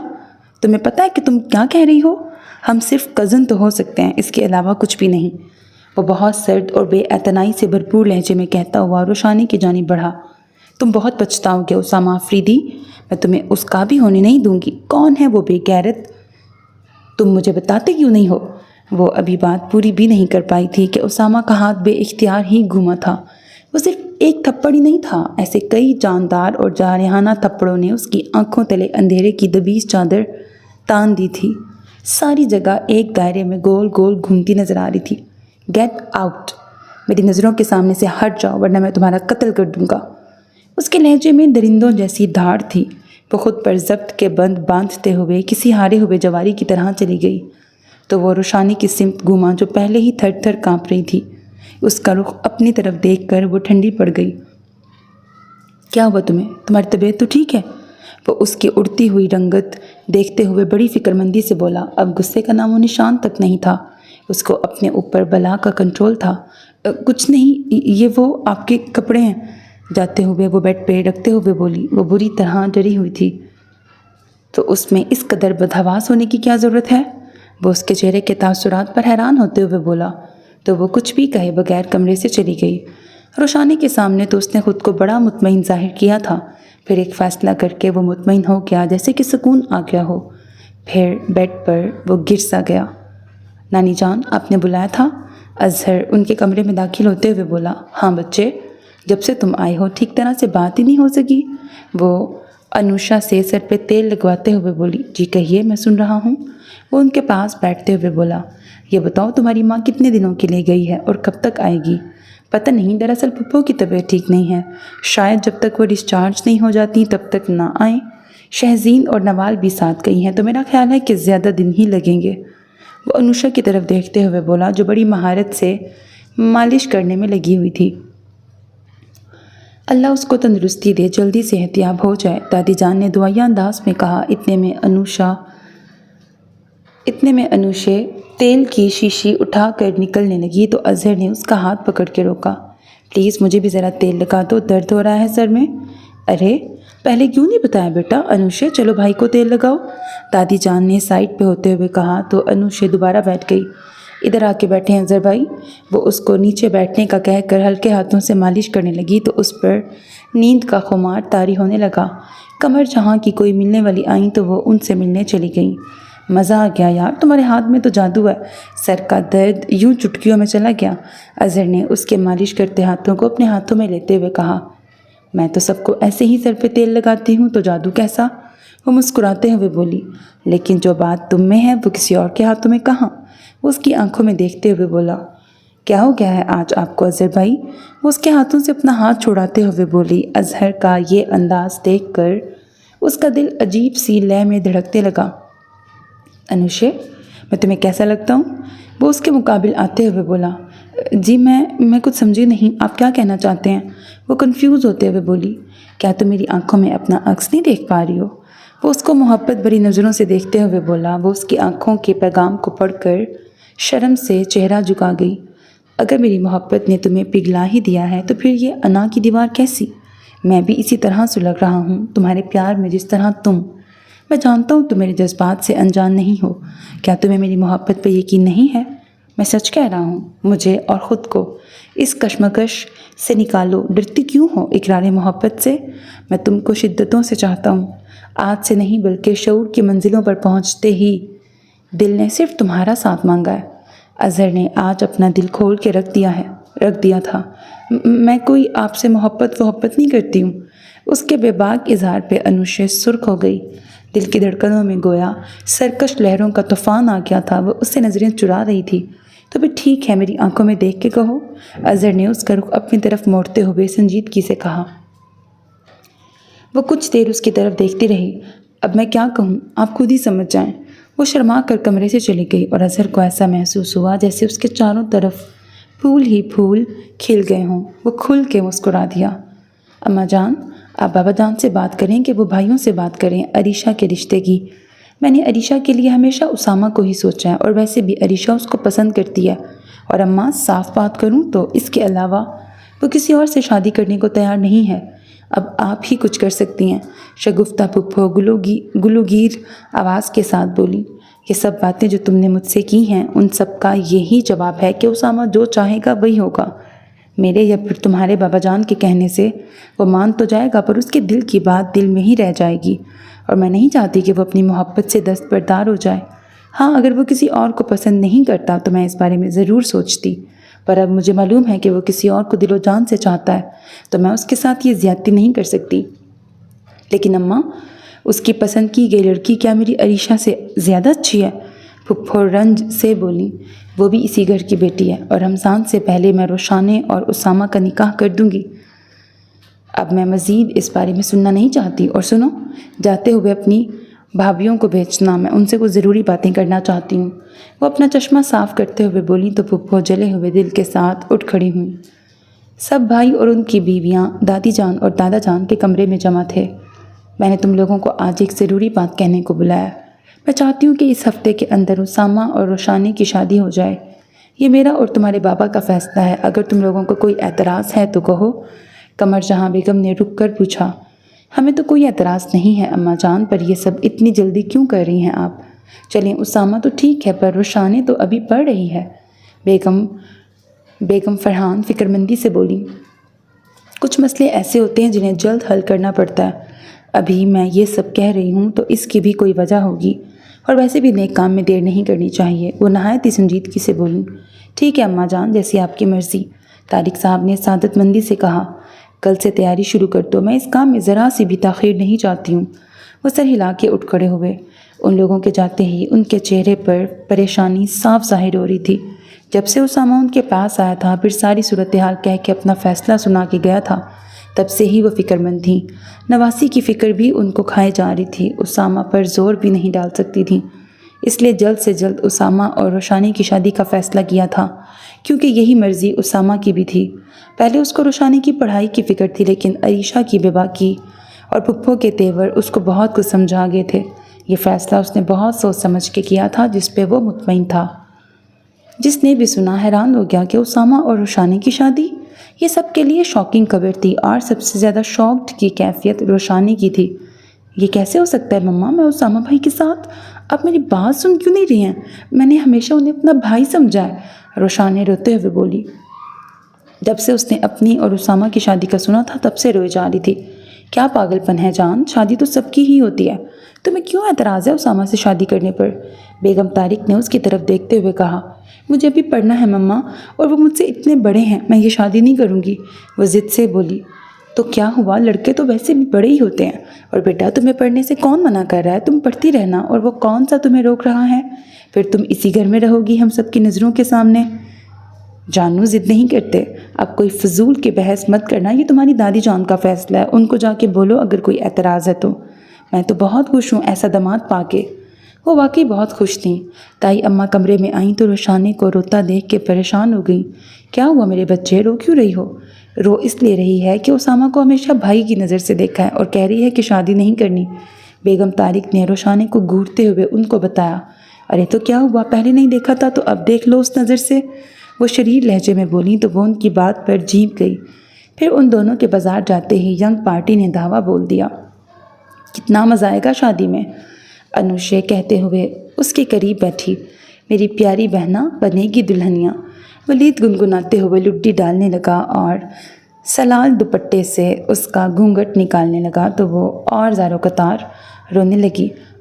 تمہیں پتہ ہے کہ تم کیا کہہ رہی ہو؟ ہم صرف کزن تو ہو سکتے ہیں، اس کے علاوہ کچھ بھی نہیں۔ وہ بہت سرد اور بے اعتنائی سے بھرپور لہجے میں کہتا ہوا روشانی کی جانب بڑھا۔ تم بہت پچھتاؤ گے اسامہ آفریدی، میں تمہیں اس کا بھی ہونے نہیں دوں گی۔ کون ہے وہ بے غیرت؟ تم مجھے بتاتے کیوں نہیں ہو؟ وہ ابھی بات پوری بھی نہیں کر پائی تھی کہ اسامہ کا ہاتھ بے اختیار ہی گھوما تھا۔ وہ صرف ایک تھپڑ ہی نہیں تھا، ایسے کئی جاندار اور جارحانہ تھپڑوں نے اس کی آنکھوں تلے اندھیرے کی دبیز چادر تان دی تھی۔ ساری جگہ ایک دائرے میں گول گول گھومتی نظر آ رہی تھی۔ گیٹ آؤٹ، میری نظروں کے سامنے سے ہٹ جاؤ ورنہ میں تمہارا قتل کر دوں گا۔ اس کے لہجے میں درندوں جیسی دھاڑ تھی۔ وہ خود پر ضبط کے بند باندھتے ہوئے کسی ہارے ہوئے جواری کی طرح چلی گئی تو وہ روشانی کی سمت گھوما جو پہلے ہی تھر تھر کانپ رہی تھی۔ اس کا رخ اپنی طرف دیکھ کر وہ ٹھنڈی پڑ گئی۔ کیا ہوا تمہیں؟ تمہاری طبیعت تو ٹھیک ہے؟ وہ اس کی اڑتی ہوئی رنگت دیکھتے ہوئے بڑی فکرمندی سے بولا۔ اب غصے کا نام و نشان تک نہیں تھا۔ اس کو اپنے اوپر بلا کا کنٹرول تھا۔ کچھ نہیں، یہ وہ آپ کے کپڑے ہیں، جاتے ہوئے وہ بیڈ پہ رکھتے ہوئے بولی۔ وہ بری طرح ڈری ہوئی تھی۔ تو اس میں اس قدر بدحواس ہونے کی کیا ضرورت ہے؟ وہ اس کے چہرے کے تاثرات پر حیران ہوتے ہوئے بولا۔ تو وہ کچھ بھی کہے بغیر کمرے سے چلی گئی۔ روشانی کے سامنے تو اس نے خود کو بڑا مطمئن ظاہر کیا تھا، پھر ایک فیصلہ کر کے وہ مطمئن ہو گیا جیسے کہ سکون آ گیا ہو۔ پھر بیڈ پر وہ گر سا گیا۔ نانی جان، آپ نے بلایا تھا؟ اظہر ان کے کمرے میں داخل ہوتے ہوئے بولا۔ ہاں بچے، جب سے تم آئے ہو ٹھیک طرح سے بات ہی نہیں ہو سکی۔ وہ انوشا سے سر پہ تیل لگواتے ہوئے بولی۔ جی کہیے، میں سن رہا ہوں۔ وہ ان کے پاس بیٹھتے ہوئے بولا۔ یہ بتاؤ تمہاری ماں کتنے دنوں کے لیے گئی ہے اور کب تک آئے گی؟ پتہ نہیں، دراصل پھپھو کی طبیعت ٹھیک نہیں ہے، شاید جب تک وہ ڈسچارج نہیں ہو جاتی تب تک نہ آئیں۔ شہزین اور نوال بھی ساتھ گئی ہیں تو میرا خیال ہے کہ زیادہ دن ہی لگیں گے۔ وہ انوشا کی طرف دیکھتے ہوئے بولا جو بڑی مہارت سے مالش کرنے میں لگی ہوئی تھی۔ اللہ اس کو تندرستی دے، جلدی صحت یاب ہو جائے، دادی جان نے دعائیہ انداز میں کہا۔ اتنے میں انوشے تیل کی شیشی اٹھا کر نکلنے لگی تو اظہر نے اس کا ہاتھ پکڑ کے روکا۔ پلیز مجھے بھی ذرا تیل لگا دو، درد ہو رہا ہے سر میں۔ ارے پہلے کیوں نہیں بتایا بیٹا؟ انوشے چلو بھائی کو تیل لگاؤ، دادی جان نے سائڈ پہ ہوتے ہوئے کہا تو انوشے دوبارہ بیٹھ گئی۔ ادھر آ کے بیٹھے ہیں اظہر بھائی۔ وہ اس کو نیچے بیٹھنے کا کہہ کر ہلکے ہاتھوں سے مالش کرنے لگی تو اس پر نیند کا خمار طاری ہونے لگا۔ قمر جہاں کی کوئی ملنے والی آئیں تو وہ ان سے ملنے چلی گئیں۔ مزہ آ گیا یار، تمہارے ہاتھ میں تو جادو ہے، سر کا درد یوں چٹکیوں میں چلا گیا۔ اظہر نے اس کے مالش کرتے ہاتھوں کو اپنے ہاتھوں میں لیتے ہوئے کہا۔ میں تو سب کو ایسے ہی سر پہ تیل لگاتی ہوں، تو جادو کیسا؟ وہ مسکراتے ہوئے بولی۔ لیکن جو بات تم میں ہے وہ کسی اور کے ہاتھوں میں کہاں؟ وہ اس کی آنکھوں میں دیکھتے ہوئے بولا۔ کیا ہو گیا ہے آج آپ کو اظہر بھائی؟ وہ اس کے ہاتھوں سے اپنا ہاتھ چھڑاتے ہوئے بولی۔ اظہر کا یہ انداز دیکھ کر اس کا دل عجیب سی لے میں دھڑکتے لگا۔ انوشے، میں تمہیں کیسا لگتا ہوں؟ وہ اس کے مقابل آتے ہوئے بولا۔ جی میں کچھ سمجھی نہیں، آپ کیا کہنا چاہتے ہیں؟ وہ کنفیوز ہوتے ہوئے بولی۔ کیا تم میری آنکھوں میں اپنا عکس نہیں دیکھ پا رہی ہو؟ وہ اس کو محبت بھری نظروں سے دیکھتے ہوئے بولا۔ وہ اس کی آنکھوں کے پیغام کو پڑھ کر شرم سے چہرہ جھکا گئی۔ اگر میری محبت نے تمہیں پگھلا ہی دیا ہے تو پھر یہ انا کی دیوار کیسی؟ میں بھی اسی طرح سلگ رہا ہوں تمہارے پیار میں جس طرح تم۔ میں جانتا ہوں تم میرے جذبات سے انجان نہیں ہو۔ کیا تمہیں میری محبت پہ یقین نہیں ہے؟ میں سچ کہہ رہا ہوں، مجھے اور خود کو اس کشمکش سے نکالو۔ ڈرتی کیوں ہو اقرار محبت سے؟ میں تم کو شدتوں سے چاہتا ہوں، آج سے نہیں بلکہ شعور کی منزلوں پر پہنچتے ہی دل نے صرف تمہارا ساتھ مانگا ہے۔ اظہر نے آج اپنا دل کھول کے رکھ دیا تھا۔ میں کوئی آپ سے محبت نہیں کرتی ہوں۔ اس کے بے باک اظہار پہ انوشے سرخ ہو گئی۔ دل کی دھڑکنوں میں گویا سرکش لہروں کا طوفان آ گیا تھا۔ وہ اس سے نظریں چرا رہی تھی۔ تو پھر ٹھیک ہے، میری آنکھوں میں دیکھ کے کہو، اظہر نے اس کا رخ اپنی طرف موڑتے ہوئے سنجیدگی سے کہا۔ وہ کچھ دیر اس کی طرف دیکھتی رہی۔ اب میں کیا کہوں، آپ خود ہی سمجھ جائیں۔ وہ شرما کر کمرے سے چلی گئی اور اظہر کو ایسا محسوس ہوا جیسے اس کے چاروں طرف پھول ہی پھول کھل گئے ہوں۔ وہ کھل کے مسکرا دیا۔ اماں جان، آپ بابا جان سے بات کریں کہ وہ بھائیوں سے بات کریں عریشہ کے رشتے کی۔ میں نے عریشہ کے لیے ہمیشہ اسامہ کو ہی سوچا ہے، اور ویسے بھی عریشہ اس کو پسند کرتی ہے۔ اور اماں، صاف بات کروں تو اس کے علاوہ وہ کسی اور سے شادی کرنے کو تیار نہیں ہے۔ اب آپ ہی کچھ کر سکتی ہیں، شگفتہ پھپھو گلوگیر آواز کے ساتھ بولی۔ یہ سب باتیں جو تم نے مجھ سے کی ہیں، ان سب کا یہی جواب ہے کہ اسامہ جو چاہے گا وہی ہوگا۔ میرے یا پھر تمہارے بابا جان کے کہنے سے وہ مان تو جائے گا، پر اس کے دل کی بات دل میں ہی رہ جائے گی، اور میں نہیں چاہتی کہ وہ اپنی محبت سے دستبردار ہو جائے۔ ہاں، اگر وہ کسی اور کو پسند نہیں کرتا تو میں اس بارے میں ضرور سوچتی، پر اب مجھے معلوم ہے کہ وہ کسی اور کو دل و جان سے چاہتا ہے، تو میں اس کے ساتھ یہ زیادتی نہیں کر سکتی۔ لیکن اماں، اس کی پسند کی گئی لڑکی کیا میری عریشہ سے زیادہ اچھی ہے؟ پھپھو رنج سے بولی۔ وہ بھی اسی گھر کی بیٹی ہے، اور رمضان سے پہلے میں روشانے اور اسامہ کا نکاح کر دوں گی۔ اب میں مزید اس بارے میں سننا نہیں چاہتی، اور سنو، جاتے ہوئے اپنی بھابھیوں کو بھیجنا، میں ان سے کچھ ضروری باتیں کرنا چاہتی ہوں۔ وہ اپنا چشمہ صاف کرتے ہوئے بولی تو پھپھو جلے ہوئے دل کے ساتھ اٹھ کھڑی ہوئیں۔ سب بھائی اور ان کی بیویاں دادی جان اور دادا جان کے کمرے میں جمع تھے۔ میں نے تم لوگوں کو آج ایک ضروری بات کہنے کو بلایا۔ میں چاہتی ہوں کہ اس ہفتے کے اندر اسامہ اور روشانی کی شادی ہو جائے۔ یہ میرا اور تمہارے بابا کا فیصلہ ہے، اگر تم لوگوں کو کوئی اعتراض ہے تو کہو۔ قمر جہاں بیگم نے رک کر پوچھا۔ ہمیں تو کوئی اعتراض نہیں ہے اماں جان، پر یہ سب اتنی جلدی کیوں کر رہی ہیں آپ؟ چلیں، اسامہ تو ٹھیک ہے، پر روشانی تو ابھی پڑھ رہی ہے۔ بیگم فرحان فکرمندی سے بولی۔ کچھ مسئلے ایسے ہوتے ہیں جنہیں جلد حل کرنا پڑتا ہے۔ ابھی میں یہ سب کہہ رہی ہوں تو اس کی بھی کوئی وجہ ہوگی، اور ویسے بھی نیک کام میں دیر نہیں کرنی چاہیے۔ وہ نہایت ہی سنجیدگی سے بولی۔ ٹھیک ہے اماں جان، جیسی آپ کی مرضی، طارق صاحب نے سعادت مندی سے کہا۔ کل سے تیاری شروع کر دو، میں اس کام میں ذرا سی بھی تاخیر نہیں چاہتی ہوں۔ وہ سر ہلا کے اٹھ کھڑے ہوئے۔ ان لوگوں کے جاتے ہی ان کے چہرے پر پریشانی صاف ظاہر ہو رہی تھی۔ جب سے اسامہ ان کے پاس آیا تھا، پھر ساری صورتحال کہہ کے اپنا فیصلہ سنا کے گیا تھا، تب سے ہی وہ فکر مند تھیں۔ نواسی کی فکر بھی ان کو کھائے جا رہی تھی۔ اسامہ پر زور بھی نہیں ڈال سکتی تھیں، اس لیے جلد سے جلد اسامہ اور روشانی کی شادی کا فیصلہ کیا تھا، کیونکہ یہی مرضی اسامہ کی بھی تھی۔ پہلے اس کو روشانی کی پڑھائی کی فکر تھی، لیکن عریشہ کی بے باکی اور پھپھو کے تیور اس کو بہت کچھ سمجھا گئے تھے۔ یہ فیصلہ اس نے بہت سوچ سمجھ کے کیا تھا، جس پہ وہ مطمئن تھا۔ جس نے بھی سنا حیران ہو گیا کہ اسامہ اور روشانی کی شادی، یہ سب کے لیے شاکنگ خبر تھی، اور سب سے زیادہ شاکڈ کی کیفیت روشانی کی تھی۔ یہ کیسے ہو سکتا ہے مما، میں اسامہ بھائی کے ساتھ؟ آپ میری بات سن کیوں نہیں رہی ہیں؟ میں نے ہمیشہ انہیں اپنا بھائی سمجھا ہے، روشانی روتے ہوئے بولی۔ جب سے اس نے اپنی اور اسامہ کی شادی کا سنا تھا، تب سے روئی جا رہی تھی۔ کیا پاگل پن ہے جان، شادی تو سب کی ہی ہوتی ہے، تمہیں کیوں اعتراض ہے اسامہ سے شادی کرنے پر؟ بیگم طارق نے اس کی طرف دیکھتے ہوئے کہا۔ مجھے ابھی پڑھنا ہے مما، اور وہ مجھ سے اتنے بڑے ہیں، میں یہ شادی نہیں کروں گی، وہ ضد سے بولی۔ تو کیا ہوا، لڑکے تو ویسے بھی بڑے ہی ہوتے ہیں، اور بیٹا تمہیں پڑھنے سے کون منع کر رہا ہے؟ تم پڑھتی رہنا، اور وہ کون سا تمہیں روک رہا ہے؟ پھر تم اسی گھر میں رہو گی ہم سب کی نظروں کے سامنے۔ جانو، ضد نہیں کرتے، اب کوئی فضول کی بحث مت کرنا، یہ تمہاری دادی جان کا فیصلہ ہے، ان کو جا کے بولو اگر کوئی اعتراض ہے تو۔ میں تو بہت خوش ہوں ایسا داماد پا کے۔ وہ واقعی بہت خوش تھیں۔ تائی اماں کمرے میں آئیں تو روشانی کو روتا دیکھ کے پریشان ہو گئیں۔ کیا ہوا میرے بچے، رو کیوں رہی ہو؟ رو اس لیے رہی ہے کہ اسامہ کو ہمیشہ بھائی کی نظر سے دیکھا ہے، اور کہہ رہی ہے کہ شادی نہیں کرنی۔ بیگم طارق نے روشانی کو گھورتے ہوئے ان کو بتایا۔ ارے تو کیا ہوا، پہلے نہیں دیکھا تھا تو اب دیکھ لو اس نظر سے، وہ شریر لہجے میں بولیں تو وہ ان کی بات پر جھینپ گئی۔ پھر ان دونوں کے بازار جاتے ہی ینگ پارٹی نے دھاوا بول دیا۔ کتنا مزہ آئے گا شادی میں، انوشے کہتے ہوئے اس کے قریب بیٹھی۔ میری پیاری بہنا بنے گی دلہنیا، ولید گنگناتے ہوئے لڈی ڈالنے لگا اور سلال دوپٹے سے اس کا گھونگھٹ نکالنے لگا تو وہ اور زارو قطار رونے لگی۔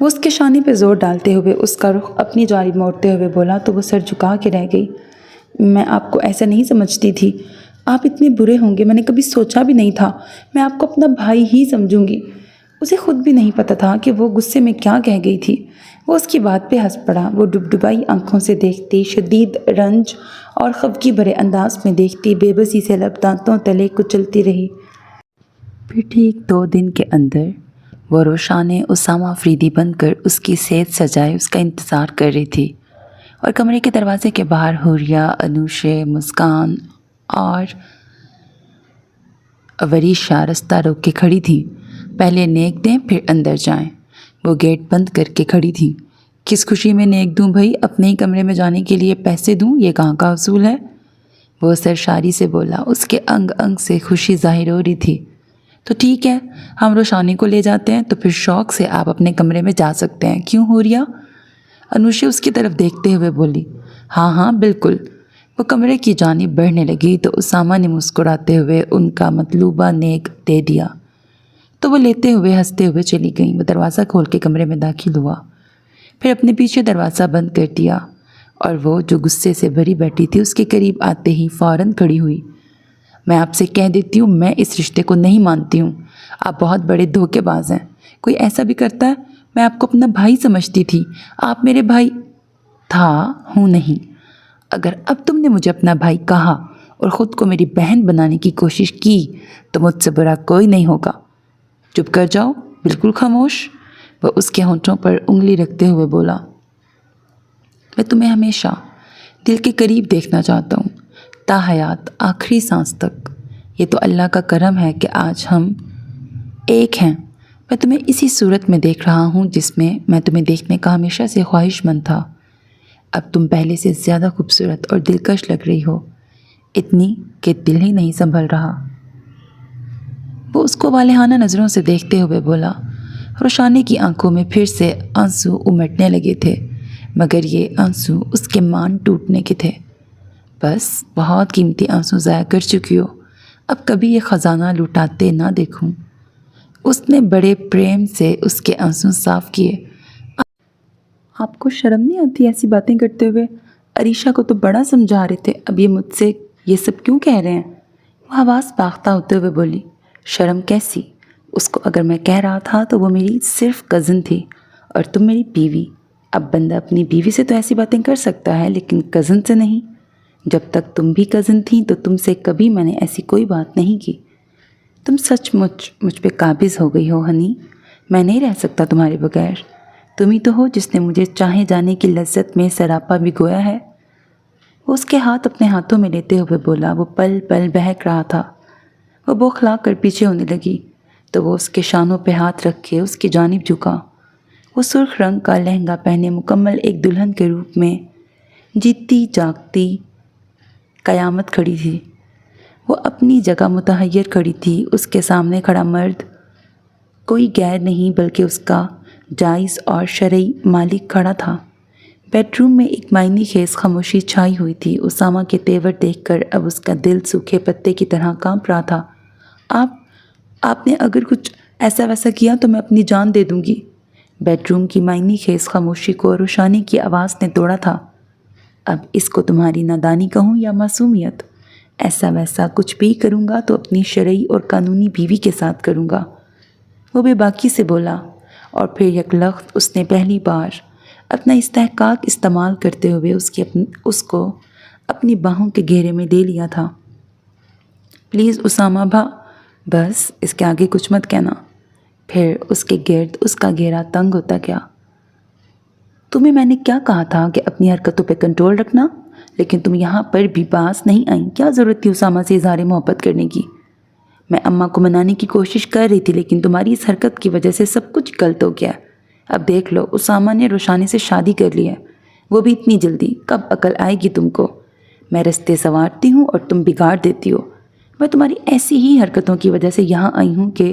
وہ اس کے شانے پہ زور ڈالتے ہوئے اس کا رخ اپنی جانب موڑتے ہوئے بولا تو وہ سر جھکا کے رہ گئی۔ میں آپ کو ایسا نہیں سمجھتی تھی، آپ اتنے برے ہوں گے میں نے کبھی سوچا بھی نہیں تھا، میں آپ کو اپنا بھائی ہی سمجھوں گی۔ اسے خود بھی نہیں پتہ تھا کہ وہ غصے میں کیا کہہ گئی تھی۔ وہ اس کی بات پہ ہنس پڑا۔ وہ ڈبڈبائی آنکھوں سے دیکھتی، شدید رنج اور خفگی بھرے انداز میں دیکھتی، بے بسی سے لب دانتوں تلے کچلتی رہی۔ پھر ٹھیک 2 دن کے اندر وہ روشانے اسامہ آفریدی بن کر اس کی صحت سجائے اس کا انتظار کر رہی تھی، اور کمرے کے دروازے کے باہر حوریہ، انوشے، مسکان اور وریشا رستہ روک کے کھڑی تھی۔ پہلے نیک دیں پھر اندر جائیں، وہ گیٹ بند کر کے کھڑی تھی۔ کس خوشی میں نیک دوں بھائی، اپنے ہی کمرے میں جانے کے لیے پیسے دوں، یہ کہاں کا اصول ہے؟ وہ سرشاری سے بولا، اس کے انگ انگ سے خوشی ظاہر ہو رہی تھی۔ تو ٹھیک ہے، ہم روشانی کو لے جاتے ہیں، تو پھر شوق سے آپ اپنے کمرے میں جا سکتے ہیں، کیوں حوریہ؟ انوشے اس کی طرف دیکھتے ہوئے بولی۔ ہاں ہاں بالکل۔ وہ کمرے کی جانب بڑھنے لگی تو اسامہ نے مسکراتے ہوئے ان کا مطلوبہ نیک دے دیا، تو وہ لیتے ہوئے ہنستے ہوئے چلی گئیں۔ وہ دروازہ کھول کے کمرے میں داخل ہوا، پھر اپنے پیچھے دروازہ بند کر دیا، اور وہ جو غصے سے بھری بیٹھی تھی اس کے قریب آتے ہی فوراً کھڑی ہوئی۔ میں آپ سے کہہ دیتی ہوں، میں اس رشتے کو نہیں مانتی ہوں، آپ بہت بڑے دھوکے باز ہیں۔ کوئی ایسا بھی کرتا ہے؟ میں آپ کو اپنا بھائی سمجھتی تھی، آپ میرے بھائی تھا، ہوں نہیں۔ اگر اب تم نے مجھے اپنا بھائی کہا اور خود کو میری بہن بنانے کی کوشش کی تو مجھ سے برا کوئی نہیں ہوگا۔ چپ کر جاؤ، بالکل خاموش۔ وہ اس کے ہونٹوں پر انگلی رکھتے ہوئے بولا۔ میں تمہیں ہمیشہ دل کے قریب دیکھنا چاہتا ہوں، تا حیات، آخری سانس تک۔ یہ تو اللہ کا کرم ہے کہ آج ہم ایک ہیں۔ میں تمہیں اسی صورت میں دیکھ رہا ہوں جس میں میں تمہیں دیکھنے کا ہمیشہ سے خواہش مند تھا۔ اب تم پہلے سے زیادہ خوبصورت اور دلکش لگ رہی ہو، اتنی کہ دل ہی نہیں سنبھل رہا۔ وہ اس کو والہانہ نظروں سے دیکھتے ہوئے بولا۔ روشانی کی آنکھوں میں پھر سے آنسو امٹنے لگے تھے، مگر یہ آنسو اس کے مان ٹوٹنے کے تھے۔ بس بہت قیمتی آنسو ضائع کر چکی ہو، اب کبھی یہ خزانہ لوٹاتے نہ دیکھوں۔ اس نے بڑے پریم سے اس کے آنسو صاف کیے۔ آپ کو شرم نہیں آتی ایسی باتیں کرتے ہوئے؟ عریشہ کو تو بڑا سمجھا رہے تھے، اب یہ مجھ سے یہ سب کیوں کہہ رہے ہیں؟ وہ حواس باختہ ہوتے ہوئے بولی۔ شرم کیسی؟ اس کو اگر میں کہہ رہا تھا تو وہ میری صرف کزن تھی، اور تم میری بیوی۔ اب بندہ اپنی بیوی سے تو ایسی باتیں کر سکتا ہے لیکن کزن سے نہیں۔ جب تک تم بھی کزن تھیں تو تم سے کبھی میں نے ایسی کوئی بات نہیں کی۔ تم سچ مجھ پہ قابض ہو گئی ہو ہنی، میں نہیں رہ سکتا تمہارے بغیر۔ تم ہی تو ہو جس نے مجھے چاہے جانے کی لذت میں سراپا بھگویا ہے۔ وہ اس کے ہاتھ اپنے ہاتھوں میں لیتے ہوئے بولا۔ وہ پل پل بہک رہا تھا۔ وہ بوکھلا کر پیچھے ہونے لگی تو وہ اس کے شانوں پہ ہاتھ رکھ کے اس کی جانب جھکا۔ وہ سرخ رنگ کا لہنگا پہنے مکمل ایک دلہن کے روپ میں جیتی جاگتی قیامت کھڑی تھی۔ وہ اپنی جگہ متحیر کھڑی تھی۔ اس کے سامنے کھڑا مرد کوئی غیر نہیں بلکہ اس کا جائز اور شرعی مالک کھڑا تھا۔ بیڈ روم میں ایک معنی خیز خاموشی چھائی ہوئی تھی۔ اسامہ کے تیور دیکھ کر اب اس کا دل سوکھے پتے کی طرح کانپ رہا تھا۔ آپ نے اگر کچھ ایسا ویسا کیا تو میں اپنی جان دے دوں گی۔ بیڈ روم کی معنی خیز خاموشی کو روشانی کی آواز نے توڑا تھا۔ اب اس کو تمہاری نادانی کہوں یا معصومیت؟ ایسا ویسا کچھ بھی کروں گا تو اپنی شرعی اور قانونی بیوی کے ساتھ کروں گا۔ وہ بے باکی سے بولا، اور پھر یک لخت اس نے پہلی بار اپنا استحقاق استعمال کرتے ہوئے اس کو اپنی باہوں کے گھیرے میں لے لیا تھا۔ پلیز اسامہ بس اس کے آگے کچھ مت کہنا۔ پھر اس کے گرد اس کا گھیرا تنگ ہوتا گیا۔ تمہیں میں نے کیا کہا تھا کہ اپنی حرکتوں پہ کنٹرول رکھنا، لیکن تم یہاں پر بھی باز نہیں آئیں۔ کیا ضرورت تھی اسامہ سے اظہار محبت کرنے کی؟ میں اماں کو منانے کی کوشش کر رہی تھی لیکن تمہاری اس حرکت کی وجہ سے سب کچھ غلط ہو گیا۔ اب دیکھ لو، اسامہ نے روشانی سے شادی کر لی ہے، وہ بھی اتنی جلدی۔ کب عقل آئے گی تم کو؟ میں رستے سنوارتی ہوں اور تم بگاڑ دیتی ہو۔ میں تمہاری ایسی ہی حرکتوں کی وجہ سے یہاں آئی ہوں کہ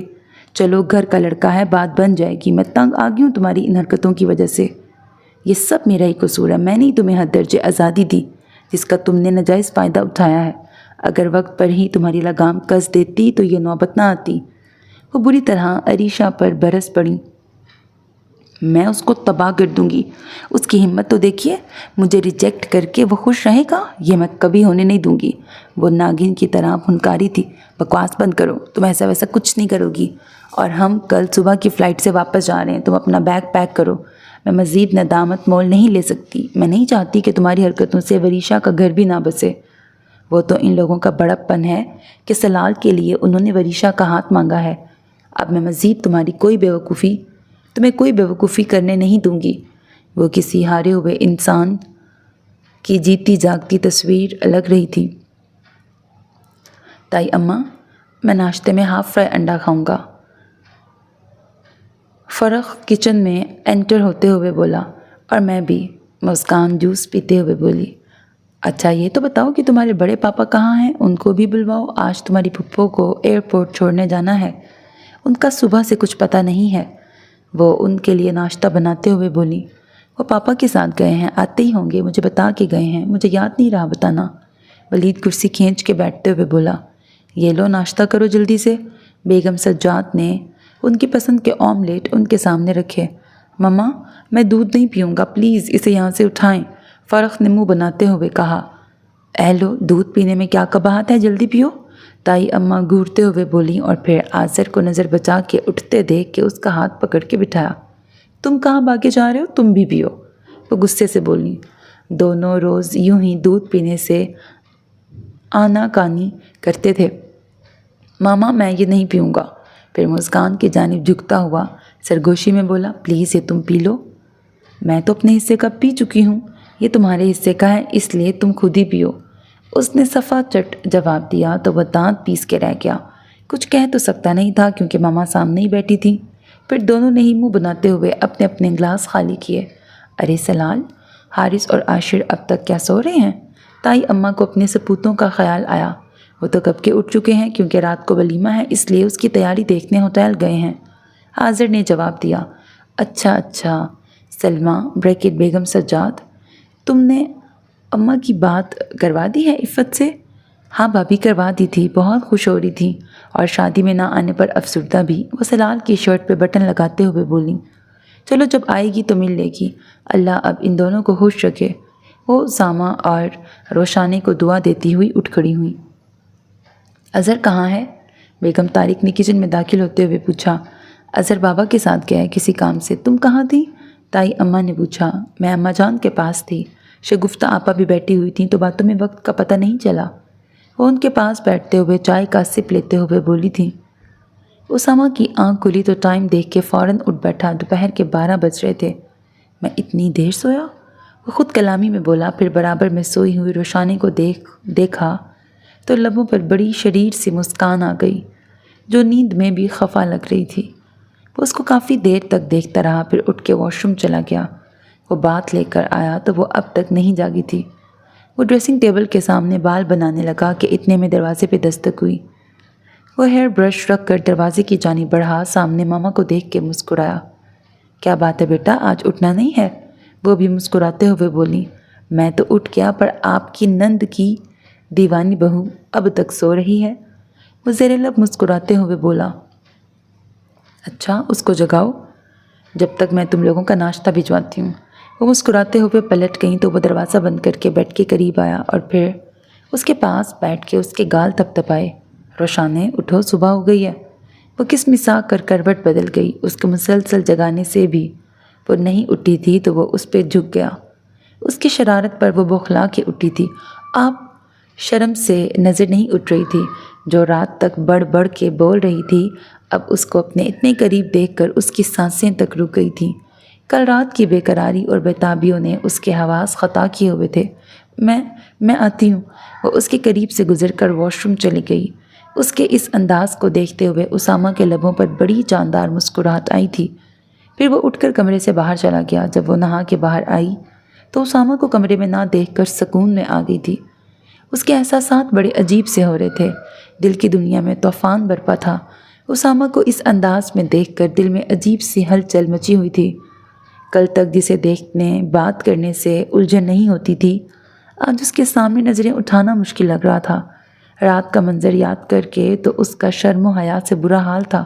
چلو گھر کا لڑکا ہے، بات بن جائے گی۔ میں تنگ آ گئی ہوں تمہاری ان حرکتوں کی وجہ سے۔ یہ سب میرا ہی قصور ہے، میں نے ہی تمہیں حد درجے آزادی دی جس کا تم نے ناجائز فائدہ اٹھایا ہے۔ اگر وقت پر ہی تمہاری لگام کس دیتی تو یہ نوبت نہ آتی۔ وہ بری طرح عریشہ پر برس پڑی۔ میں اس کو تباہ کر دوں گی۔ اس کی ہمت تو دیکھیے، مجھے ریجیکٹ کر کے وہ خوش رہے گا، یہ میں کبھی ہونے نہیں دوں گی۔ وہ ناگن کی طرح پھنکاری تھی، بکواس بند کرو، تم ایسا ویسا کچھ نہیں کرو گی، اور ہم کل صبح کی فلائٹ سے واپس جا رہے ہیں، تم اپنا بیگ پیک کرو۔ میں مزید ندامت مول نہیں لے سکتی، میں نہیں چاہتی کہ تمہاری حرکتوں سے وریشا کا گھر بھی نہ بسے۔ وہ تو ان لوگوں کا بڑپن ہے کہ سلال کے لیے انہوں نے وریشا کا ہاتھ مانگا ہے۔ اب میں مزید تمہیں کوئی بیوقوفی کرنے نہیں دوں گی۔ وہ کسی ہارے ہوئے انسان کی جیتی جاگتی تصویر لگ رہی تھی۔ تائی اماں، میں ناشتے میں ہاف فرائی انڈا کھاؤں گا، فرخ کچن میں انٹر ہوتے ہوئے بولا۔ اور میں بھی، مسکان جوس پیتے ہوئے بولی۔ اچھا یہ تو بتاؤ کہ تمہارے بڑے پاپا کہاں ہیں؟ ان کو بھی بلواؤ، آج تمہاری پھپھو کو ایئرپورٹ چھوڑنے جانا ہے، ان کا صبح سے کچھ پتہ نہیں ہے۔ وہ ان کے لیے ناشتہ بناتے ہوئے بولی۔ وہ پاپا کے ساتھ گئے ہیں، آتے ہی ہوں گے، مجھے بتا کے گئے ہیں، مجھے یاد نہیں رہا بتانا۔ ولید کرسی کھینچ کے بیٹھتے ہوئے بولا۔ یہ لو ناشتہ کرو جلدی سے۔ بیگم سجاد نے ان کی پسند کے آملیٹ ان کے سامنے رکھے۔ مما، میں دودھ نہیں پیوں گا، پلیز اسے یہاں سے اٹھائیں، فرخ نے منہ بناتے ہوئے کہا۔ اے لو، دودھ پینے میں کیا قباحت ہے، جلدی پیو، تائی اماں گھورتے ہوئے بولی، اور پھر آذر کو نظر بچا کے اٹھتے دیکھ کے اس کا ہاتھ پکڑ کے بٹھایا۔ تم کہاں بھاگے جا رہے ہو، تم بھی پیو، وہ غصے سے بولی۔ دونوں روز یوں ہی دودھ پینے سے آنا کانی کرتے تھے۔ ماما، میں یہ نہیں پیوں گا، پھر مسکان کی جانب جھکتا ہوا سرگوشی میں بولا۔ پلیز یہ تم پی لو، میں تو اپنے حصے کا پی چکی ہوں، یہ تمہارے حصے کا ہے، اس لیے تم خود ہی پیو۔ اس نے صفا چٹ جواب دیا تو وہ دانت پیس کے رہ گیا۔ کچھ کہہ تو سکتا نہیں تھا کیونکہ ماما سامنے ہی بیٹھی تھی۔ پھر دونوں نے ہی منہ بناتے ہوئے اپنے اپنے گلاس خالی کیے۔ ارے سلال، حارث اور عاشر اب تک کیا سو رہے ہیں؟ تائی اماں کو اپنے سپوتوں کا خیال آیا۔ وہ تو کب کے اٹھ چکے ہیں، کیونکہ رات کو ولیمہ ہے، اس لیے اس کی تیاری دیکھنے ہوٹل گئے ہیں، حاضر نے جواب دیا۔ اچھا، سلمیٰ بریکٹ بیگم سجاد، تم نے اماں کی بات کروا دی ہے عفت سے؟ ہاں بھابھی، کروا دی تھی، بہت خوش ہو رہی تھی، اور شادی میں نہ آنے پر افسردہ بھی۔ وہ سلال کی شرٹ پہ بٹن لگاتے ہوئے بولی۔ چلو جب آئے گی تو مل لے گی، اللہ اب ان دونوں کو خوش رکھے۔ وہ سامہ اور روشانے کو دعا دیتی ہوئی اٹھ کھڑی ہوئی۔ اظہر کہاں ہے؟ بیگم طارق نے کچن میں داخل ہوتے ہوئے پوچھا۔ اظہر بابا کے ساتھ گیا ہے کسی کام سے، تم کہاں تھی؟ تائی اماں نے پوچھا۔ میں اماں جان کے پاس تھی، شگفتہ آپا بھی بیٹھی ہوئی تھیں تو باتوں میں وقت کا پتہ نہیں چلا۔ وہ ان کے پاس بیٹھتے ہوئے چائے کا سپ لیتے ہوئے بولی تھی۔ اسامہ کی آنکھ کھلی تو ٹائم دیکھ کے فوراً اٹھ بیٹھا، دوپہر کے 12 بج رہے تھے۔ میں اتنی دیر سویا؟ وہ خود کلامی میں بولا، پھر برابر میں سوئی ہوئی روشانی کو دیکھا تو لبوں پر بڑی شریر سی مسکان آ گئی جو نیند میں بھی خفا لگ رہی تھی۔ وہ اس کو کافی دیر تک دیکھتا رہا، پھر اٹھ کے واش روم چلا گیا۔ وہ بات لے کر آیا تو وہ اب تک نہیں جاگی تھی۔ وہ ڈریسنگ ٹیبل کے سامنے بال بنانے لگا کہ اتنے میں دروازے پہ دستک ہوئی۔ وہ ہیئر برش رکھ کر دروازے کی جانب بڑھا، سامنے ماما کو دیکھ کے مسکرایا۔ کیا بات ہے بیٹا، آج اٹھنا نہیں ہے؟ وہ بھی مسکراتے ہوئے بولی۔ میں تو اٹھ گیا، پر آپ کی نند کی دیوانی بہو اب تک سو رہی ہے، وہ زیر لب مسکراتے ہوئے بولا۔ اچھا، اس کو جگاؤ جب تک میں تم لوگوں کا ناشتہ بھجواتی ہوں۔ وہ مسکراتے ہوئے پلٹ گئیں تو وہ دروازہ بند کر کے بیڈ کے قریب آیا اور پھر اس کے پاس بیٹھ کے اس کے گال تپتپائے۔ روشانے، اٹھو، صبح ہو گئی ہے۔ وہ کسمسا کر کروٹ بدل گئی۔ اس کو مسلسل جگانے سے بھی وہ نہیں اٹھی تھی تو وہ اس پہ جھک گیا۔ اس کی شرارت پر وہ بوکھلا کے اٹھی تھی۔ آپ شرم سے نظر نہیں اٹھ رہی تھی۔ جو رات تک بڑھ بڑھ کے بول رہی تھی، اب اس کو اپنے اتنے قریب دیکھ کر اس کی سانسیں تک رک گئی تھیں۔ کل رات کی بے قراری اور بےتابیوں نے اس کے حواس خطا کیے ہوئے تھے۔ میں آتی ہوں۔ وہ اس کے قریب سے گزر کر واش روم چلی گئی۔ اس کے اس انداز کو دیکھتے ہوئے اسامہ کے لبوں پر بڑی جاندار مسکراہٹ آئی تھی۔ پھر وہ اٹھ کر کمرے سے باہر چلا گیا۔ جب وہ نہا کے باہر آئی تو اسامہ کو کمرے میں نہ دیکھ کر سکون میں آ گئی تھی۔ اس کے احساسات بڑے عجیب سے ہو رہے تھے، دل کی دنیا میں طوفان برپا تھا۔ اسامہ کو اس انداز میں دیکھ کر دل میں عجیب سی ہلچل مچی ہوئی تھی۔ کل تک جسے دیکھنے، بات کرنے سے الجھن نہیں ہوتی تھی، آج اس کے سامنے نظریں اٹھانا مشکل لگ رہا تھا۔ رات کا منظر یاد کر کے تو اس کا شرم و حیا سے برا حال تھا۔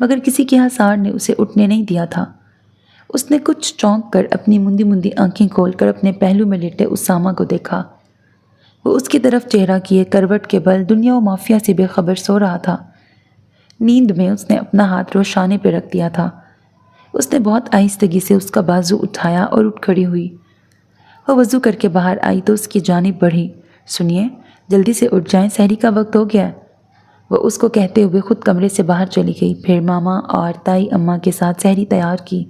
مگر کسی کے حصار نے اسے اٹھنے نہیں دیا تھا۔ اس نے کچھ چونک کر اپنی مندی مندی آنکھیں کھول کر اپنے پہلو میں لیٹے اسامہ کو دیکھا۔ وہ اس کی طرف چہرہ کیے کروٹ کے بل دنیا و مافیا سے بے خبر سو رہا تھا۔ نیند میں اس نے اپنا ہاتھ روشانے پہ رکھ دیا تھا۔ اس نے بہت آہستگی سے اس کا بازو اٹھایا اور اٹھ کھڑی ہوئی۔ وہ وضو کر کے باہر آئی تو اس کی جانب بڑھی۔ سنیے، جلدی سے اٹھ جائیں، سحری کا وقت ہو گیا ہے۔ وہ اس کو کہتے ہوئے خود کمرے سے باہر چلی گئی، پھر ماما اور تائی اماں کے ساتھ سحری تیار کی،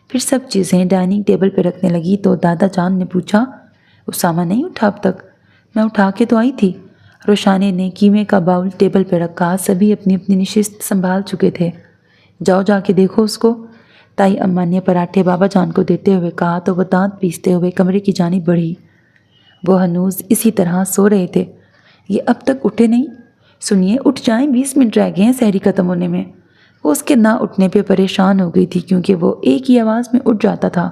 پھر سب چیزیں ڈائننگ ٹیبل پہ رکھنے لگی تو دادا جان نے پوچھا، اسامہ نہیں اٹھا اب تک؟ میں اٹھا کے تو آئی تھی۔ روشانے نے قیمے کا باؤل ٹیبل پہ رکھا، سبھی اپنی اپنی نشست سنبھال چکے تھے۔ جاؤ جا کے دیکھو اس کو، تائی اماں نے پراٹھے بابا جان کو دیتے ہوئے کہا تو وہ دانت پیستے ہوئے کمرے کی جانب بڑھی۔ وہ ہنوز اسی طرح سو رہے تھے، یہ اب تک اٹھے نہیں۔ سنیے، اٹھ جائیں، 20 منٹ رہ گئے ہیں سحری ختم ہونے میں۔ وہ اس کے نہ اٹھنے پہ پریشان ہو گئی تھی کیونکہ وہ ایک ہی آواز میں اٹھ جاتا تھا۔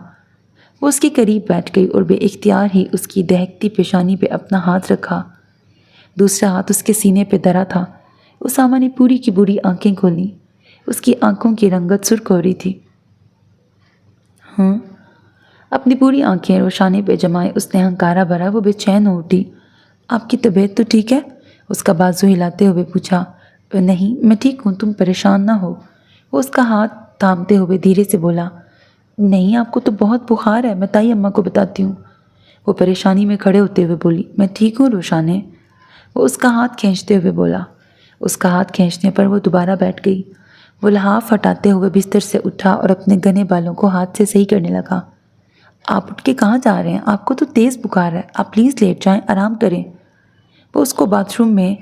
وہ اس کے قریب بیٹھ گئی اور بے اختیار ہی اس کی دہکتی پیشانی پہ اپنا ہاتھ رکھا، دوسرا ہاتھ اس کے سینے پہ دھرا تھا۔ اسامہ نے پوری کی پوری آنکھیں کھولیں، اس کی آنکھوں کی رنگت سرخ ہو رہی تھی۔ اپنی پوری آنکھیں روشانے پہ جمائے اس نے ہنکارا بھرا۔ وہ بے چین ہو اٹھی۔ آپ کی طبیعت تو ٹھیک ہے؟ اس کا بازو ہلاتے ہوئے پوچھا۔ نہیں، میں ٹھیک ہوں، تم پریشان نہ ہو۔ وہ اس کا ہاتھ تھامتے ہوئے دھیرے سے بولا، نہیں آپ کو تو بہت بخار ہے، میں تائی اماں کو بتاتی ہوں۔ وہ پریشانی میں کھڑے ہوتے ہوئے بولی، میں ٹھیک ہوں روشانے۔ وہ اس کا ہاتھ کھینچتے ہوئے بولا۔ اس کا ہاتھ کھینچنے پر وہ دوبارہ بیٹھ گئی۔ وہ لحاف ہٹاتے ہوئے بستر سے اٹھا اور اپنے گھنے بالوں کو ہاتھ سے صحیح کرنے لگا۔ آپ اٹھ کے کہاں جا رہے ہیں؟ آپ کو تو تیز بخار ہے، آپ پلیز لیٹ جائیں، آرام کریں۔ وہ اس کو باتھ روم میں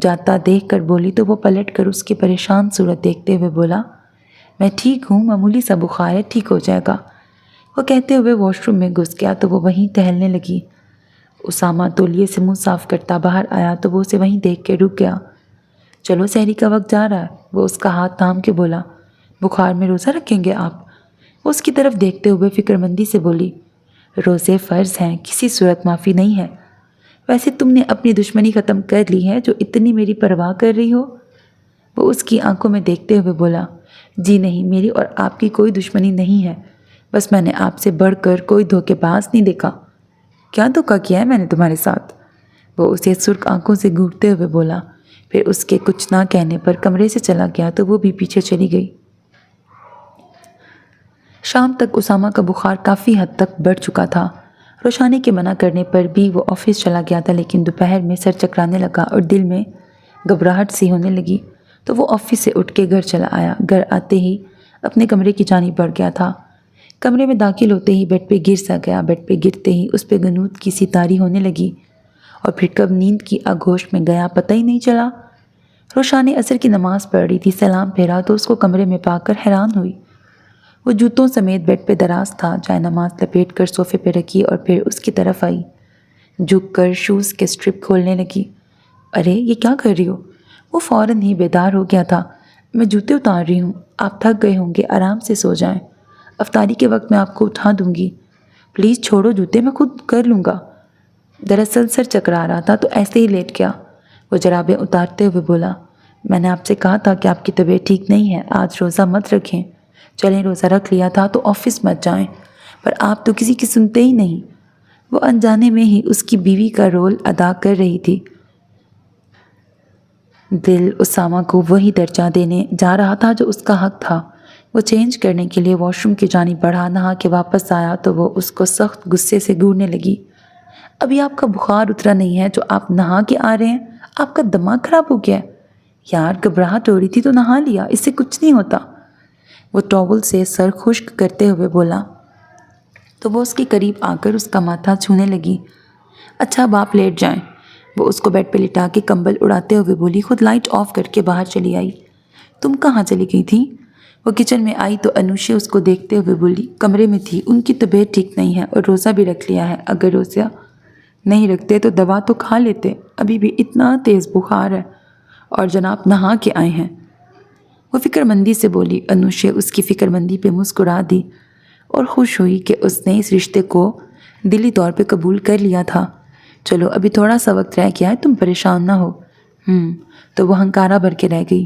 جاتا دیکھ کر بولی تو وہ پلٹ کر اس کی پریشان صورت دیکھتے ہوئے بولا، میں ٹھیک ہوں، معمولی سا بخار ہے، ٹھیک ہو جائے گا۔ وہ کہتے ہوئے واش روم میں گھس گیا تو وہ وہیں ٹہلنے لگی۔ اسامہ تولیے سے منہ صاف کرتا باہر آیا تو وہ اسے وہیں دیکھ کے رک گیا۔ چلو سحری کا وقت جا رہا ہے، وہ اس کا ہاتھ تھام کے بولا۔ بخار میں روزہ رکھیں گے آپ؟ وہ اس کی طرف دیکھتے ہوئے فکر مندی سے بولی، روزے فرض ہیں، کسی صورت معافی نہیں ہے۔ ویسے تم نے اپنی دشمنی ختم کر لی ہے جو اتنی میری پرواہ کر رہی ہو؟ وہ اس کی آنکھوں میں دیکھتے ہوئے بولا، جی نہیں، میری اور آپ کی کوئی دشمنی نہیں ہے، بس میں نے آپ سے بڑھ کر کوئی دھوکے باز نہیں دیکھا۔ کیا دھوکا کیا ہے میں نے تمہارے ساتھ؟ وہ اسے سرخ آنکھوں سے گھورتے ہوئے بولا، پھر اس کے کچھ نہ کہنے پر کمرے سے چلا گیا تو وہ بھی پیچھے چلی گئی۔ شام تک اسامہ کا بخار کافی حد تک بڑھ چکا تھا۔ روشانے کے منع کرنے پر بھی وہ آفس چلا گیا تھا، لیکن دوپہر میں سر چکرانے لگا اور دل میں گھبراہٹ سی ہونے لگی تو وہ آفس سے اٹھ کے گھر چلا آیا۔ گھر آتے ہی اپنے کمرے کی جانب بڑھ گیا تھا۔ کمرے میں داخل ہوتے ہی بیڈ پہ گر سا گیا۔ بیڈ پہ گرتے ہی اس پہ غنود کی سی طاری ہونے لگی اور پھر کب نیند کی آغوش میں گیا پتہ ہی نہیں چلا۔ روشانے عصر کی نماز پڑھ رہی تھی، سلام پھیرا تو اس کو کمرے میں پا کر حیران ہوئی۔ وہ جوتوں سمیت بیڈ پہ دراز تھا، جائے نماز لپیٹ کر صوفے پہ رکھی اور پھر اس کی طرف آئی، جھک کر شوز کے اسٹرپ کھولنے لگی۔ ارے یہ کیا کر رہی ہو؟ وہ فوراً ہی بیدار ہو گیا تھا۔ میں جوتے اتار رہی ہوں، آپ تھک گئے ہوں گے، آرام سے سو جائیں، افطاری کے وقت میں آپ کو اٹھا دوں گی، پلیز چھوڑو جوتے، میں خود کر لوں گا۔ دراصل سر چکرا رہا تھا تو ایسے ہی لیٹ گیا۔ وہ جرابیں اتارتے ہوئے بولا، میں نے آپ سے کہا تھا کہ آپ کی طبیعت ٹھیک نہیں ہے، آج روزہ مت رکھیں۔ چلیں روزہ رکھ لیا تھا تو آفس مت جائیں، پر آپ تو کسی کی سنتے ہی نہیں۔ وہ انجانے میں ہی اس کی بیوی کا رول ادا کر رہی تھی۔ دل اسامہ کو وہی درجہ دینے جا رہا تھا جو اس کا حق تھا۔ وہ چینج کرنے کے لیے واش روم کی جانب بڑھا، نہا کے واپس آیا تو وہ اس کو سخت غصے سے گھورنے لگی۔ ابھی آپ کا بخار اترا نہیں ہے جو آپ نہا کے آ رہے ہیں؟ آپ کا دماغ خراب ہو گیا ہے؟ یار گھبراہٹ ہو رہی تھی تو نہا لیا، اس سے کچھ نہیں ہوتا۔ وہ ٹاول سے سر خشک کرتے ہوئے بولا تو وہ اس کے قریب آ کر اس کا ماتھا چھونے لگی۔ اچھا اب آپ لیٹ جائیں۔ وہ اس کو بیڈ پہ لٹا کے کمبل اڑاتے ہوئے بولی، خود لائٹ آف کر کے باہر چلی آئی۔ تم کہاں چلی گئی تھی؟ وہ کچن میں آئی تو انوشے اس کو دیکھتے ہوئے بولی، کمرے میں تھی، ان کی طبیعت ٹھیک نہیں ہے اور روزہ بھی رکھ لیا ہے، اگر روزہ نہیں رکھتے تو دوا تو کھا لیتے، ابھی بھی اتنا تیز بخار ہے، اور جناب نہا کے آئے ہیں۔ وہ فکر مندی سے بولی۔ انوشے اس کی فکر مندی پہ مسکرا دی اور خوش ہوئی کہ اس نے اس رشتے کو دلی طور پہ قبول کر لیا تھا۔ چلو ابھی تھوڑا سا وقت رہ گیا ہے، تم پریشان نہ ہو۔ تو وہ ہنکارا بھر کے رہ گئی۔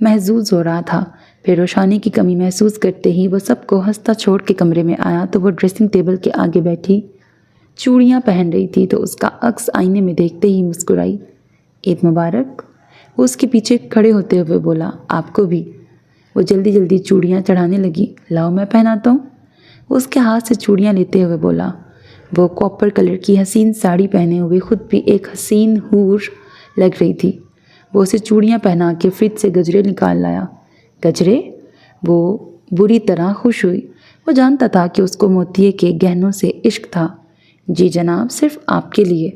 محظوظ ہو رہا تھا۔ پھر روشانی کی کمی محسوس کرتے ہی وہ سب کو ہنستا چھوڑ کے کمرے میں آیا تو وہ ڈریسنگ ٹیبل کے آگے بیٹھی چوڑیاں پہن رہی تھی تو اس کا عکس آئینے میں دیکھتے ہی مسکرائی۔ عید مبارک، وہ اس کے پیچھے کھڑے ہوتے ہوئے بولا۔ آپ کو بھی۔ وہ جلدی جلدی چوڑیاں چڑھانے لگی۔ لاؤ میں پہناتا ہوں۔ وہ اس کے ہاتھ سے چوڑیاں لیتے ہوئے بولا۔ وہ کاپر کلر کی حسین ساڑی پہنے ہوئے خود بھی ایک حسین حور لگ رہی تھی۔ وہ اسے چوڑیاں پہنا کے فریج سے گجرے نکال لایا۔ گجرے؟ وہ بری طرح خوش ہوئی۔ وہ جانتا تھا کہ اس کو موتیے کے گہنوں سے عشق تھا۔ جی جناب، صرف آپ کے لیے۔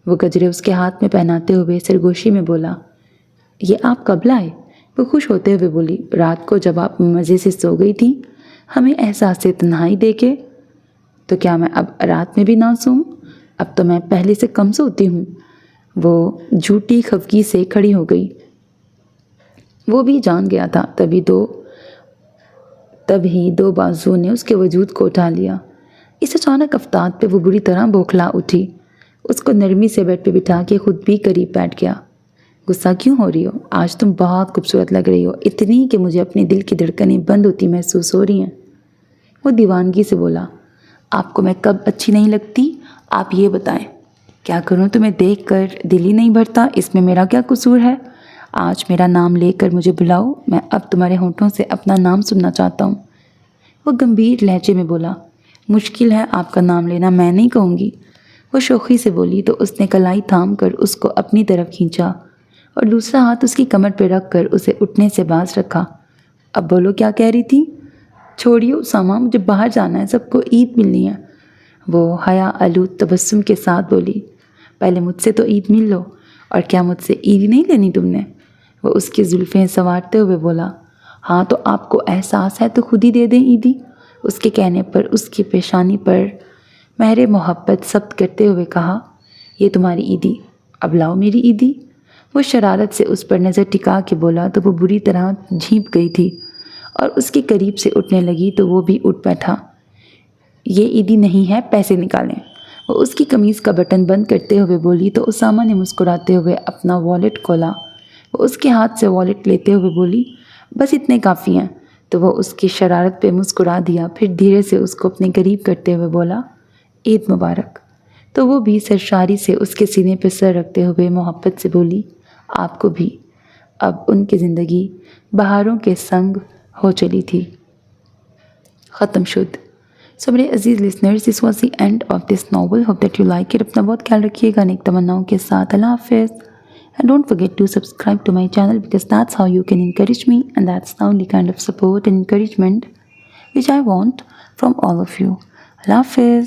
وہ گجرے اس کے ہاتھ میں پہناتے ہوئے سرگوشی میں بولا۔ یہ آپ کب لائے؟ وہ خوش ہوتے ہوئے بولی۔ رات کو جب آپ مزے سے سو گئی تھی ہمیں احساس تنہائی دے کے۔ تو کیا میں اب رات میں بھی نہ سوؤں؟ اب تو میں پہلے سے کم سوتی ہوں۔ وہ جھوٹی خفگی سے کھڑی ہو گئی۔ وہ بھی جان گیا تھا تبھی دو بازوؤں نے اس کے وجود کو اٹھا لیا۔ اس اچانک افتاد پہ وہ بری طرح بوکھلا اٹھی۔ اس کو نرمی سے بیڈ پہ بٹھا کے خود بھی قریب بیٹھ گیا۔ غصہ کیوں ہو رہی ہو؟ آج تم بہت خوبصورت لگ رہی ہو، اتنی کہ مجھے اپنے دل کی دھڑکنیں بند ہوتی محسوس ہو رہی ہیں۔ وہ دیوانگی سے بولا۔ آپ کو میں کب اچھی نہیں لگتی؟ آپ یہ بتائیں۔ کیا کروں، تمہیں دیکھ کر دل ہی نہیں بھرتا، اس میں میرا کیا قصور ہے؟ آج میرا نام لے کر مجھے بلاؤ، میں اب تمہارے ہونٹوں سے اپنا نام سننا چاہتا ہوں۔ وہ گمبھیر لہجے میں بولا۔ مشکل ہے آپ کا نام لینا، میں نہیں کہوں گی۔ وہ شوخی سے بولی تو اس نے کلائی تھام کر اس کو اپنی طرف کھینچا اور دوسرا ہاتھ اس کی کمر پہ رکھ کر اسے اٹھنے سے باز رکھا۔ اب بولو، کیا کہہ رہی تھی؟ چھوڑیے اسامہ، مجھے باہر جانا ہے، سب کو عید ملنی ہے۔ وہ حیا آلود تبسم کے ساتھ بولی۔ پہلے مجھ سے تو عید مل لو۔ اور کیا مجھ سے عید نہیں لینی تم نے؟ وہ اس کی زلفیں سنوارتے ہوئے بولا۔ ہاں تو آپ کو احساس ہے تو خود ہی دے دیں عیدی۔ اس کے کہنے پر اس کی پیشانی پر مہر محبت ثبت کرتے ہوئے کہا۔ یہ تمہاری عیدی، اب لاؤ میری عیدی۔ وہ شرارت سے اس پر نظر ٹکا کے بولا تو وہ بری طرح جھینپ گئی تھی اور اس کے قریب سے اٹھنے لگی تو وہ بھی اٹھ بیٹھا۔ یہ عیدی نہیں ہے، پیسے نکالیں۔ وہ اس کی قمیض کا بٹن بند کرتے ہوئے بولی تو اسامہ نے مسکراتے ہوئے اپنا والیٹ کھولا۔ وہ اس کے ہاتھ سے والیٹ لیتے ہوئے بولی، بس اتنے کافی ہیں۔ تو وہ اس کی شرارت پہ مسکرا دیا، پھر دھیرے سے اس کو اپنے قریب کرتے ہوئے بولا، عید مبارک۔ تو وہ بھی سرشاری سے اس کے سینے پہ سر رکھتے ہوئے محبت سے بولی، آپ کو بھی۔ اب ان کی زندگی بہاروں کے سنگ ہو چلی تھی۔ ختم شد۔ سو میرے عزیز listeners, this was the end of this novel. Hope that you like it. اپنا بہت خیال رکھیے گا نیک تمناؤں کے ساتھ۔ اللہ حافظ. And don't forget to subscribe to my channel because that's how you can encourage me, and that's the only kind of support and encouragement which I want from all of you. Allah Hafiz.